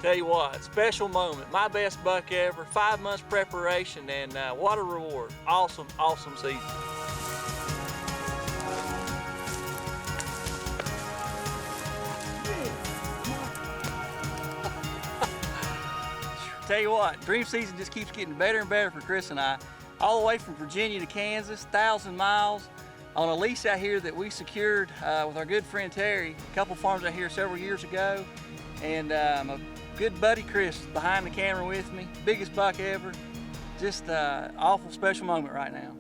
Tell you what, special moment. My best buck ever, 5 months preparation, and what a reward. Awesome, awesome season. Tell you what, dream season just keeps getting better and better for Chris and I. All the way from Virginia to Kansas, 1,000 miles, on a lease out here that we secured with our good friend Terry, a couple farms out here several years ago. And my good buddy Chris behind the camera with me, biggest buck ever. Just an awful special moment right now.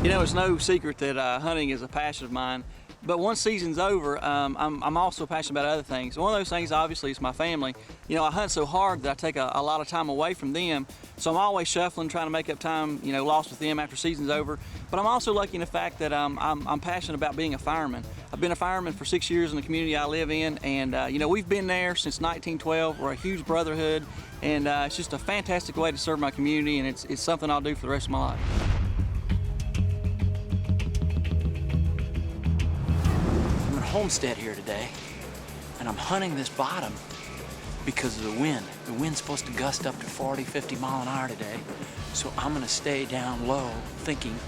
You know, it's no secret that hunting is a passion of mine. But once season's over, I'm also passionate about other things. One of those things, obviously, is my family. You know, I hunt so hard that I take a lot of time away from them. So I'm always shuffling, trying to make up time, you know, lost with them after season's over. But I'm also lucky in the fact that I'm passionate about being a fireman. I've been a fireman for 6 years in the community I live in. And, you know, we've been there since 1912. We're a huge brotherhood. And it's just a fantastic way to serve my community. And it's something I'll do for the rest of my life. Homestead here today, and I'm hunting this bottom because of the wind. The wind's supposed to gust up to 40, 50 mile an hour today, so I'm gonna stay down low thinking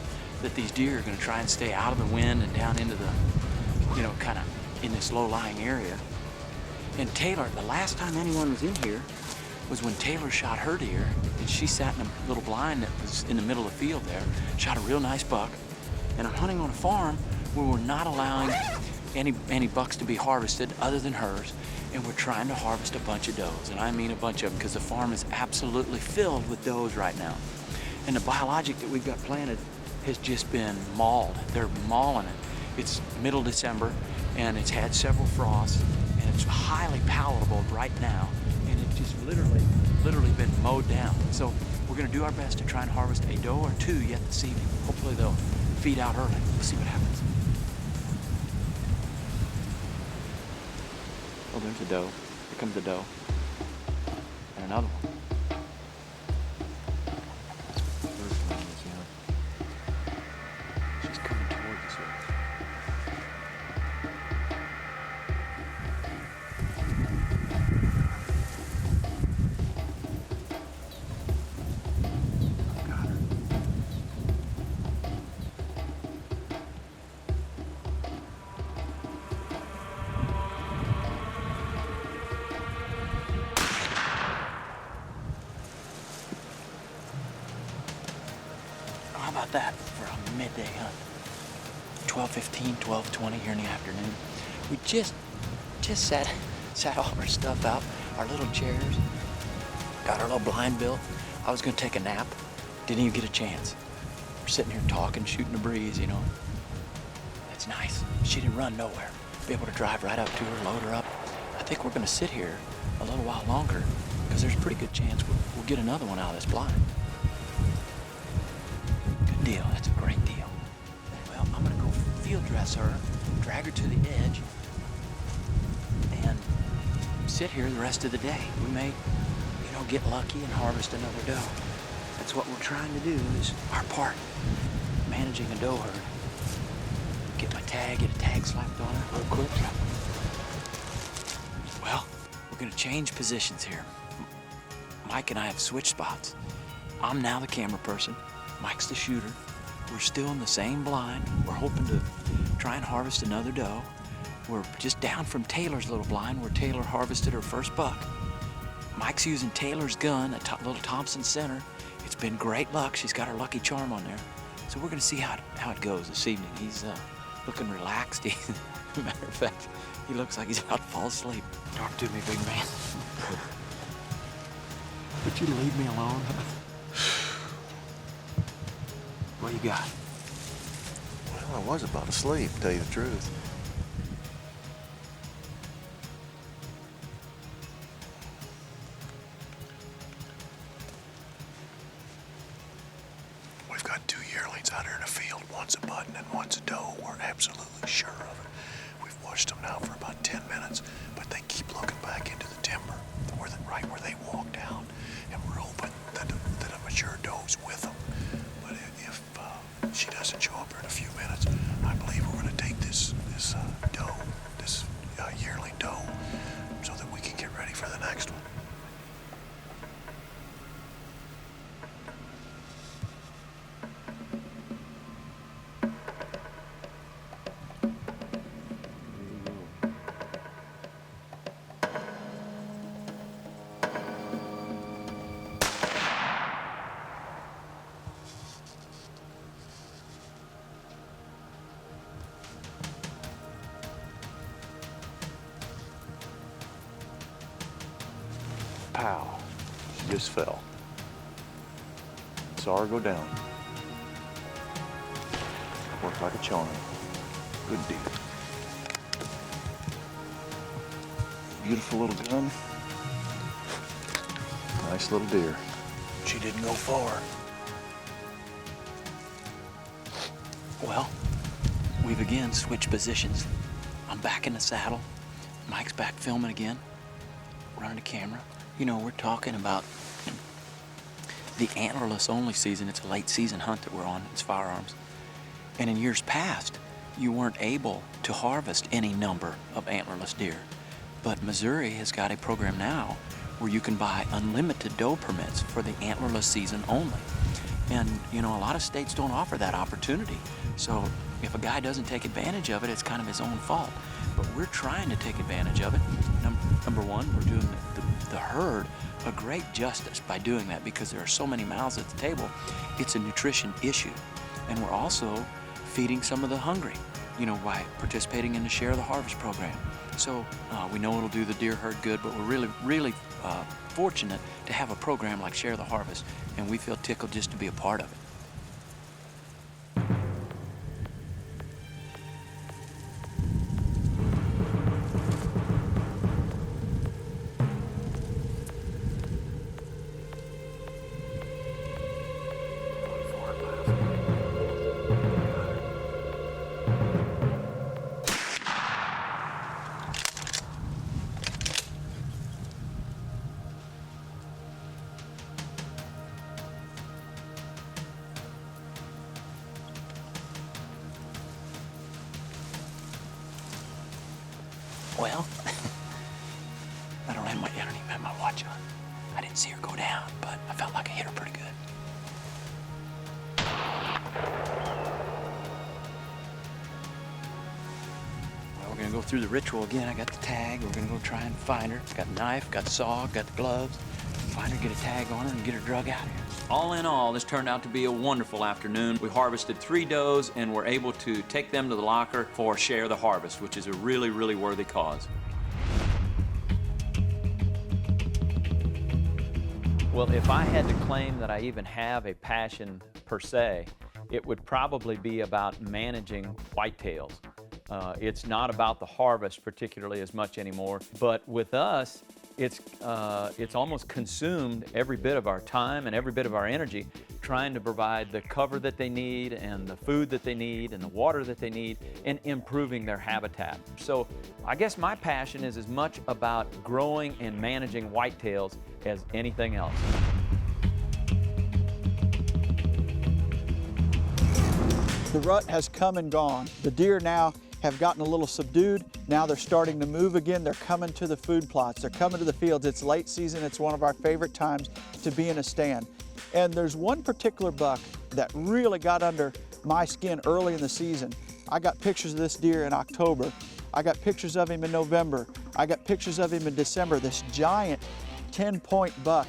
that these deer are gonna try and stay out of the wind and down into the, you know, kind of in this low-lying area. And Taylor, the last time anyone was in here was when Taylor shot her deer, and she sat in a little blind that was in the middle of the field there, shot a real nice buck. And I'm hunting on a farm where we're not allowing any bucks to be harvested other than hers, and we're trying to harvest a bunch of does, and I mean a bunch of them, because the farm is absolutely filled with does right now. And the biologic that we've got planted has just been mauled. They're mauling it. It's middle December, and it's had several frosts, and it's highly palatable right now, and it's just literally been mowed down. So we're gonna do our best to try and harvest a doe or two yet this evening. Hopefully they'll feed out early. We'll see what happens. Oh, there's a doe. Here comes the doe. And another one. day hunt. 12:15, 12:20 here in the afternoon. We just sat all our stuff out, our little chairs, got our little blind built. I was gonna take a nap, didn't even get a chance. We're sitting here talking, shooting the breeze, you know. It's nice. She didn't run nowhere. Be able to drive right up to her, load her up. I think we're gonna sit here a little while longer because there's a pretty good chance we'll get another one out of this blind. Good deal, that's a great deal. Well, I'm gonna go field dress her, drag her to the edge, and sit here the rest of the day. We may, you know, get lucky and harvest another doe. That's what we're trying to do, is our part, managing a doe herd. Get my tag, get a tag slapped on her real quick. Well, we're gonna change positions here. Mike and I have switched spots. I'm now the camera person, Mike's the shooter. We're still in the same blind. We're hoping to try and harvest another doe. We're just down from Taylor's little blind where Taylor harvested her first buck. Mike's using Taylor's gun, a little Thompson Center. It's been great luck. She's got her lucky charm on there. So we're gonna see how it goes this evening. He's looking relaxed. Matter of fact, he looks like he's about to fall asleep. Talk to me, big man. Would you leave me alone? What you got? Well, I was about to sleep, to tell you the truth. We've got 2 yearlings out here in the field. One's a button and one's a doe. We're absolutely sure of it. We've watched them now for about 10 minutes, but they keep looking back into the timber, right where they walked down, and we're hoping that a mature doe's with them. But if she doesn't show up here in a few minutes, I believe we're going to take this doe, this yearling doe, so that we can get ready for the next one. Pow. She just fell. Saw her go down. Worked like a charm. Good deal. Beautiful little gun. Nice little deer. She didn't go far. Well, we've again switched positions. I'm back in the saddle. Mike's back filming again, running the camera. You know, we're talking about the antlerless only season. It's a late season hunt that we're on. It's firearms. And in years past, you weren't able to harvest any number of antlerless deer. But Missouri has got a program now where you can buy unlimited doe permits for the antlerless season only. And, you know, a lot of states don't offer that opportunity. So if a guy doesn't take advantage of it, it's kind of his own fault. But we're trying to take advantage of it. Number one, we're doing the herd a great justice by doing that, because there are so many mouths at the table. It's a nutrition issue. And we're also feeding some of the hungry, you know, by participating in the Share the Harvest program. So we know it'll do the deer herd good, but we're really fortunate to have a program like Share the Harvest, and we feel tickled just to be a part of it. Well, I don't even have my watch on. I didn't see her go down, but I felt like I hit her pretty good. Well, we're gonna go through the ritual again. I got the tag. We're gonna go try and find her. Got the knife, got the saw, got the gloves. Find her, get a tag on her, and get her drug out of here. All in all, this turned out to be a wonderful afternoon. We harvested 3 does and were able to take them to the locker for Share the Harvest, which is a really, really worthy cause. Well, if I had to claim that I even have a passion per se, it would probably be about managing whitetails. It's not about the harvest particularly as much anymore, but with us, it's almost consumed every bit of our time and every bit of our energy trying to provide the cover that they need and the food that they need and the water that they need and improving their habitat. So I guess my passion is as much about growing and managing whitetails as anything else. The rut has come and gone. The deer now have gotten a little subdued. Now they're starting to move again. They're coming to the food plots. They're coming to the fields. It's late season. It's one of our favorite times to be in a stand. And there's one particular buck that really got under my skin early in the season. I got pictures of this deer in October. I got pictures of him in November. I got pictures of him in December, this giant 10-point buck.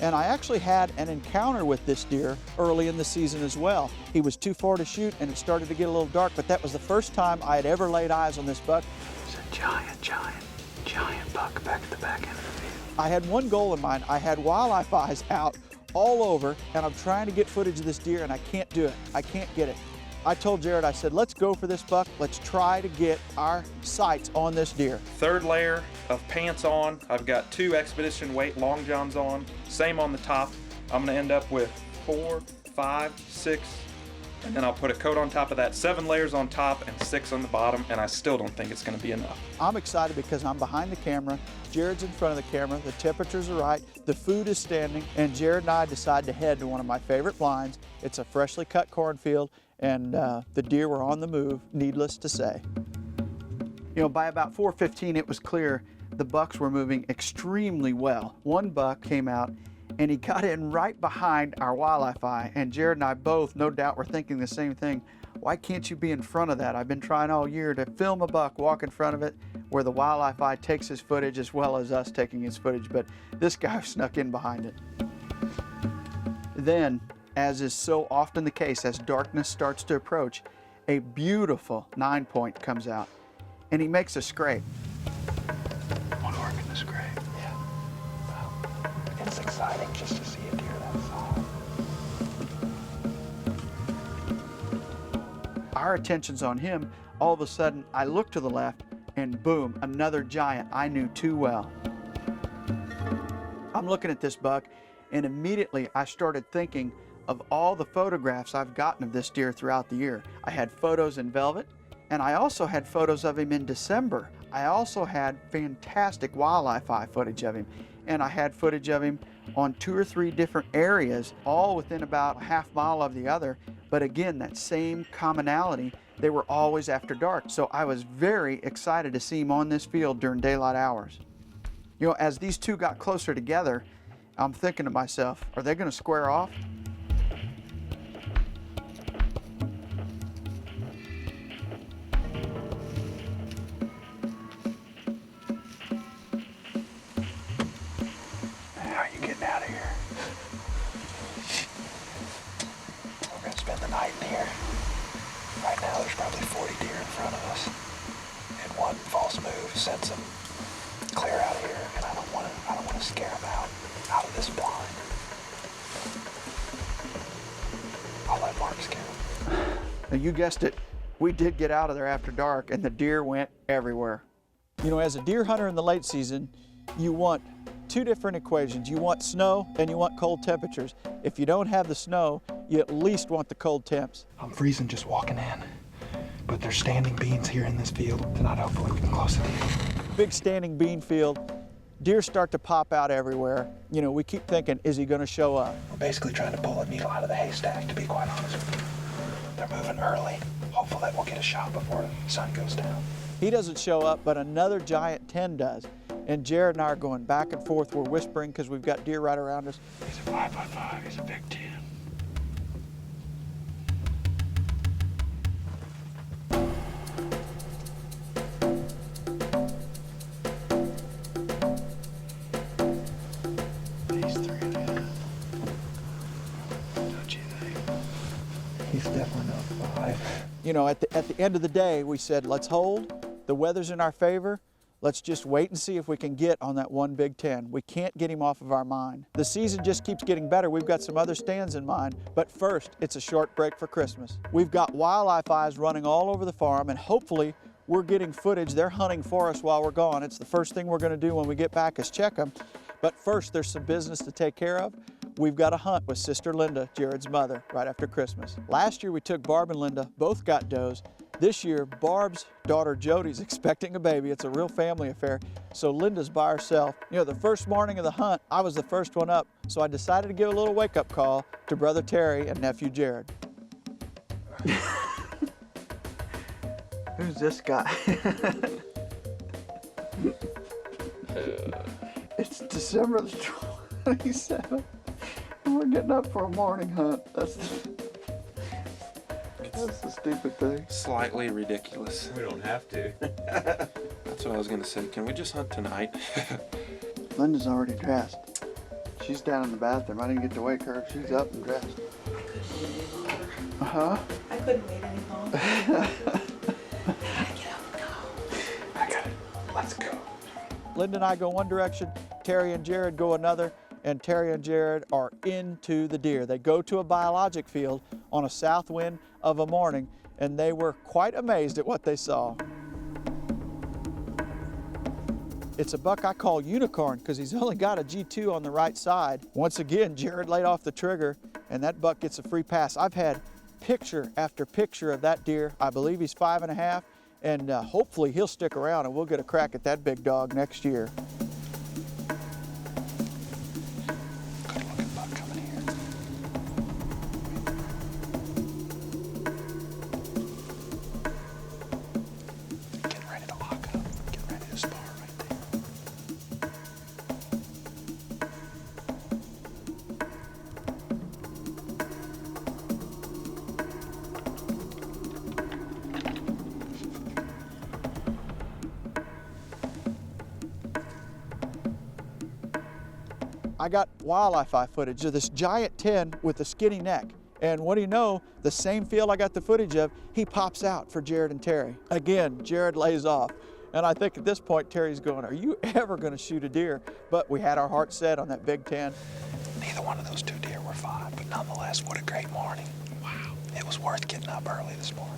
And I actually had an encounter with this deer early in the season as well. He was too far to shoot and it started to get a little dark, but that was the first time I had ever laid eyes on this buck. It's a giant buck back at the back end of the field. I had one goal in mind. I had wildlife eyes out all over and I'm trying to get footage of this deer and I can't do it. I can't get it. I told Jared, I said, let's go for this buck. Let's try to get our sights on this deer. Third layer of pants on. I've got 2 expedition weight long johns on. Same on the top. I'm gonna end up with 4, 5, 6, and then I'll put a coat on top of that. 7 layers on top and 6 on the bottom, and I still don't think it's gonna be enough. I'm excited because I'm behind the camera. Jared's in front of the camera. The temperatures are right. The food is standing, and Jared and I decide to head to one of my favorite blinds. It's a freshly cut cornfield. And the deer were on the move, needless to say. You know, by about 4:15, it was clear the bucks were moving extremely well. One buck came out and he got in right behind our wildlife eye. And Jared and I both, no doubt, were thinking the same thing. Why can't you be in front of that? I've been trying all year to film a buck, walk in front of it, where the wildlife eye takes his footage as well as us taking his footage, but this guy snuck in behind it. Then, as is so often the case, as darkness starts to approach, a beautiful 9-point comes out, and he makes a scrape. Want to work in the scrape? Yeah. Well, it's exciting just to see a deer that small. Our attention's on him. All of a sudden, I look to the left, and boom, another giant I knew too well. I'm looking at this buck, and immediately I started thinking of all the photographs I've gotten of this deer throughout the year. I had photos in velvet, and I also had photos of him in December. I also had fantastic wildlife eye footage of him, and I had footage of him on 2 or 3 different areas, all within about a half mile of the other. But again, that same commonality, they were always after dark. So I was very excited to see him on this field during daylight hours. You know, as these two got closer together, I'm thinking to myself, are they gonna square off? How are you getting out of here? We're gonna spend the night in here. Right now there's probably 40 deer in front of us. And one false move sends them clear out of here, and I don't want to scare them out of this blind. I'll let Mark scare them. Now you guessed it, we did get out of there after dark, and the deer went everywhere. You know, as a deer hunter in the late season, you want 2 different equations. You want snow and you want cold temperatures. If you don't have the snow, you at least want the cold temps. I'm freezing just walking in, but there's standing beans here in this field. Tonight, hopefully we can close the deal. Big standing bean field. Deer start to pop out everywhere. You know, we keep thinking, is he gonna show up? We're basically trying to pull a needle out of the haystack, to be quite honest with you. They're moving early. Hopefully that we'll get a shot before the sun goes down. He doesn't show up, but another giant 10 does. And Jared and I are going back and forth. We're whispering because we've got deer right around us. He's a 5x5, he's a big 10. you know, at the end of the day, we said, let's hold. The weather's in our favor. Let's just wait and see if we can get on that one Big Ten. We can't get him off of our mind. The season just keeps getting better. We've got some other stands in mind, but first, it's a short break for Christmas. We've got wildlife eyes running all over the farm, and hopefully we're getting footage. They're hunting for us while we're gone. It's the first thing we're gonna do when we get back is check them. But first, there's some business to take care of. We've got a hunt with Sister Linda, Jared's mother, right after Christmas. Last year, we took Barb and Linda, both got does. This year, Barb's daughter Jody's expecting a baby. It's a real family affair. So Linda's by herself. You know, the first morning of the hunt, I was the first one up. So I decided to give a little wake-up call to brother Terry and nephew Jared. Who's this guy? It's December the 27th, and we're getting up for a morning hunt. That's the stupid thing. Slightly ridiculous. We don't have to. That's what I was gonna say. Can we just hunt tonight? Linda's already dressed. She's down in the bathroom. I didn't get to wake her. She's up and dressed. Uh-huh. I couldn't wait any longer. I got it. Let's go. Linda and I go one direction, Terry and Jared go another, and Terry and Jared are into the deer. They go to a biologic field on a south wind of a morning, and they were quite amazed at what they saw. It's a buck I call Unicorn because he's only got a G2 on the right side. Once again, Jared laid off the trigger, and that buck gets a free pass. I've had picture after picture of that deer. I believe he's 5.5, and hopefully he'll stick around and we'll get a crack at that big dog next year. I got wildlife eye footage of this giant 10 with a skinny neck. And what do you know, the same field I got the footage of, he pops out for Jared and Terry. Again, Jared lays off. And I think at this point, Terry's going, are you ever gonna shoot a deer? But we had our heart set on that Big Ten. Neither one of those two deer were fine, but nonetheless, what a great morning. Wow. It was worth getting up early this morning.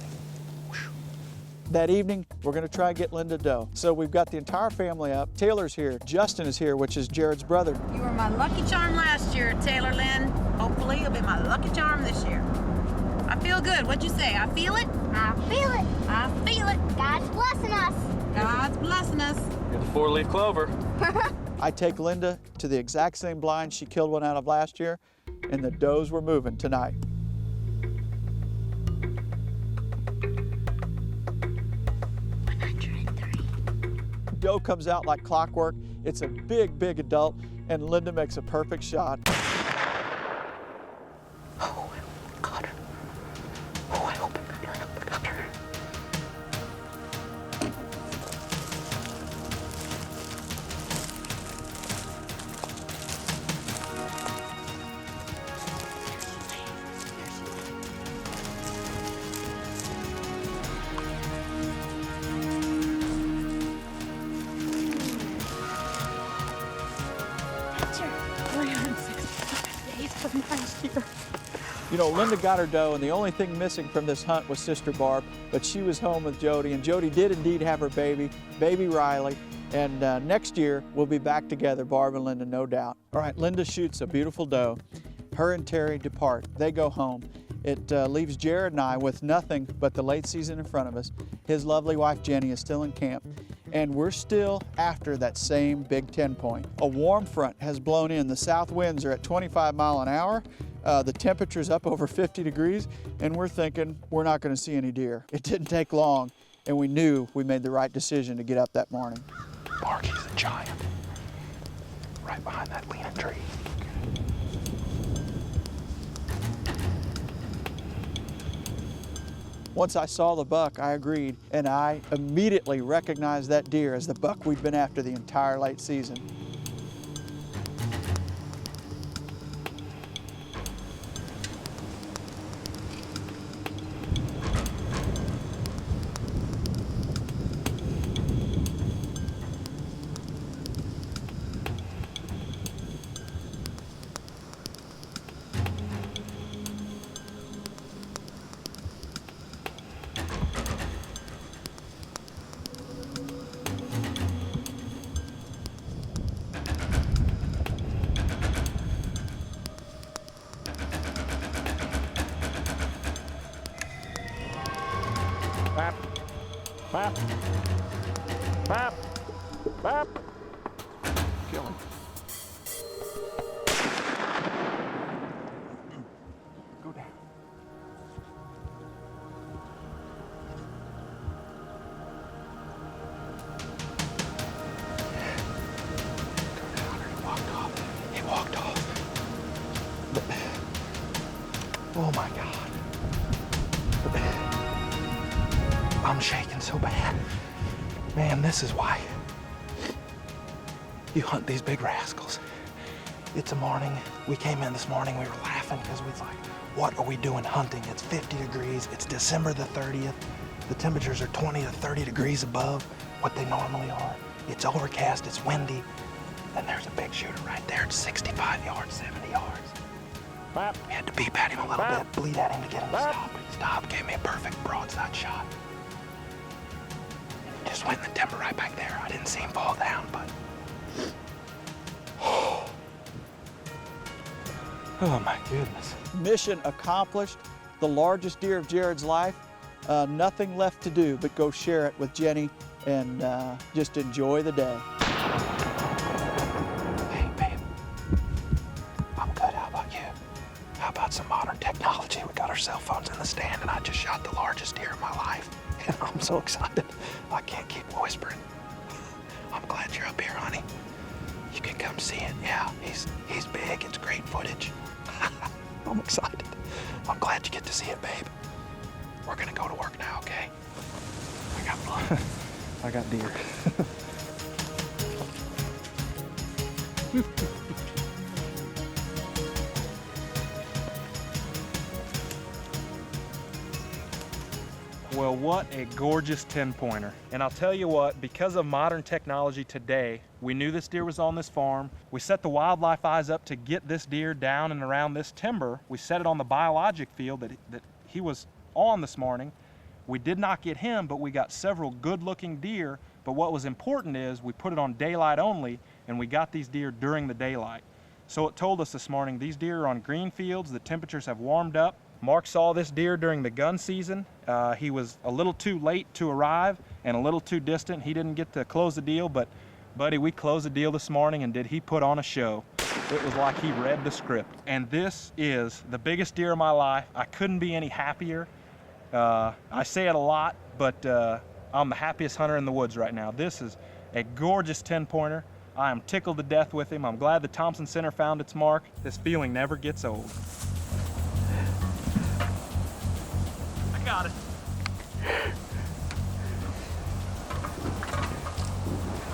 That evening, we're gonna try and get Linda doe. So we've got the entire family up. Taylor's here, Justin is here, which is Jared's brother. You were my lucky charm last year, Taylor Lynn. Hopefully you'll be my lucky charm this year. I feel good. What'd you say? I feel it? I feel it. I feel it. God's blessing us. God's blessing us. You're the four-leaf clover. I take Linda to the exact same blind she killed one out of last year, and the does were moving tonight. Doe comes out like clockwork. It's a big, big adult, and Linda makes a perfect shot. Oh, God. Oh, I hope it got her. You know, Linda got her doe, and the only thing missing from this hunt was Sister Barb, but she was home with Jody, and Jody did indeed have her baby Riley, and next year we'll be back together, Barb and Linda, no doubt. All right, Linda shoots a beautiful doe. Her and Terry depart. They go home. It leaves Jared and I with nothing but the late season in front of us. His lovely wife, Jenny, is still in camp, and we're still after that same Big 10 point. A warm front has blown in. The south winds are at 25 miles an hour. The temperature's up over 50 degrees, and we're thinking we're not gonna see any deer. It didn't take long, and we knew we made the right decision to get up that morning. Marky's the giant, right behind that leaning tree. Once I saw the buck, I agreed, and I immediately recognized that deer as the buck we'd been after the entire late season. Bap. Bap. Bap. Kill him. Go down. He walked off. But, oh my God. I'm shaking so bad. Man, this is why you hunt these big rascals. It's a morning. We came in this morning, we were laughing because we was like, what are we doing hunting? It's 50 degrees. It's December the 30th. The temperatures are 20 to 30 degrees above what they normally are. It's overcast, it's windy. And there's a big shooter right there. It's 65 yards, 70 yards. Bap. We had to beep at him a little bit, bleed at him to get him to stop. He stopped, gave me a perfect broadside shot. Just went in the timber right back there. I didn't see him fall down, but... Oh my goodness. Mission accomplished. The largest deer of Jared's life. Nothing left to do but go share it with Jenny and just enjoy the day. Hey, babe. I'm good. How about you? How about some modern technology? We got our cell phones in the stand, and I just shot the largest deer of my life. And I'm so excited. I can't keep whispering. I'm glad you're up here, honey. You can come see it. Yeah, he's big. It's great footage. I'm excited. I'm glad you get to see it, babe. We're gonna go to work now, okay? I got blood. I got deer. Well, what a gorgeous 10-pointer. And I'll tell you what, because of modern technology today, we knew this deer was on this farm. We set the wildlife eyes up to get this deer down and around this timber. We set it on the biologic field that he was on this morning. We did not get him, but we got several good-looking deer. But what was important is we put it on daylight only, and we got these deer during the daylight. So it told us this morning, these deer are on green fields, the temperatures have warmed up. Mark saw this deer during the gun season. He was a little too late to arrive and a little too distant. He didn't get to close the deal, but buddy, we closed the deal this morning, and did he put on a show. It was like he read the script. And this is the biggest deer of my life. I couldn't be any happier. I say it a lot, but I'm the happiest hunter in the woods right now. This is a gorgeous 10-pointer. I am tickled to death with him. I'm glad the Thompson Center found its mark. This feeling never gets old. I got it. I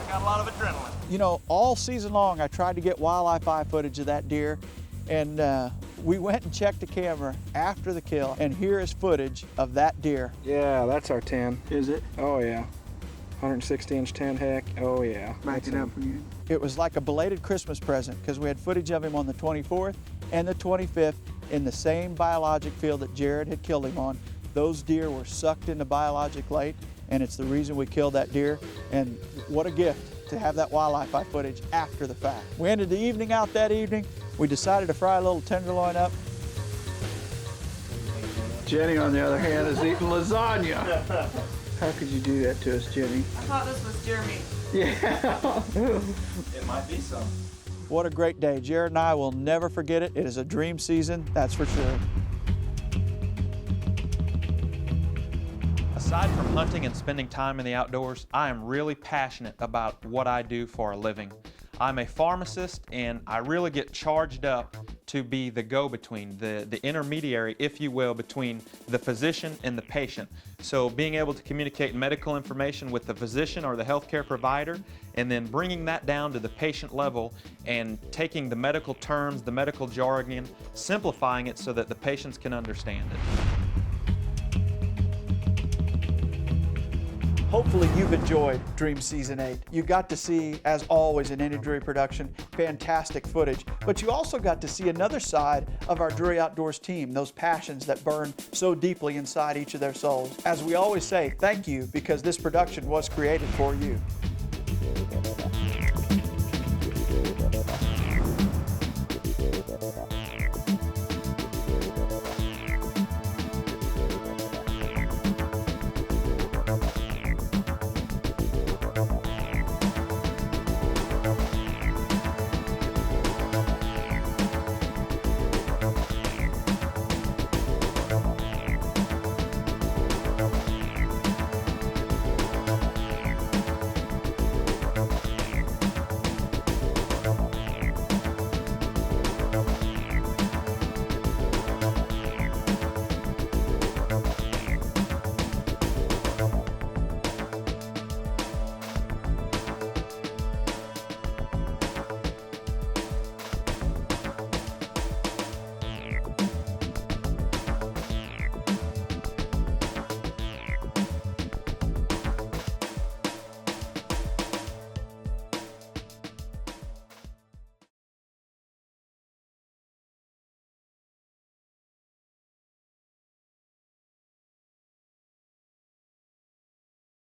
got a lot of adrenaline. You know, all season long I tried to get wildlife eye footage of that deer, and we went and checked the camera after the kill, and here is footage of that deer. Yeah, that's our 10. Is it? Oh yeah. 160-inch 10 heck. Oh yeah. Back it up again. It was like a belated Christmas present because we had footage of him on the 24th and the 25th in the same biologic field that Jared had killed him on. Those deer were sucked into biologic late, and it's the reason we killed that deer. And what a gift to have that wildlife eye footage after the fact. We ended the evening out that evening. We decided to fry a little tenderloin up. Jenny, on the other hand, is eating lasagna. How could you do that to us, Jenny? I thought this was deer meat. Yeah. It might be some. What a great day. Jared and I will never forget it. It is a dream season, that's for sure. Aside from hunting and spending time in the outdoors, I am really passionate about what I do for a living. I'm a pharmacist, and I really get charged up to be the go-between, the intermediary, if you will, between the physician and the patient. So being able to communicate medical information with the physician or the healthcare provider, and then bringing that down to the patient level and taking the medical terms, the medical jargon, simplifying it so that the patients can understand it. Hopefully you've enjoyed Dream Season 8. You got to see, as always in any Drury production, fantastic footage, but you also got to see another side of our Drury Outdoors team, those passions that burn so deeply inside each of their souls. As we always say, thank you, because this production was created for you.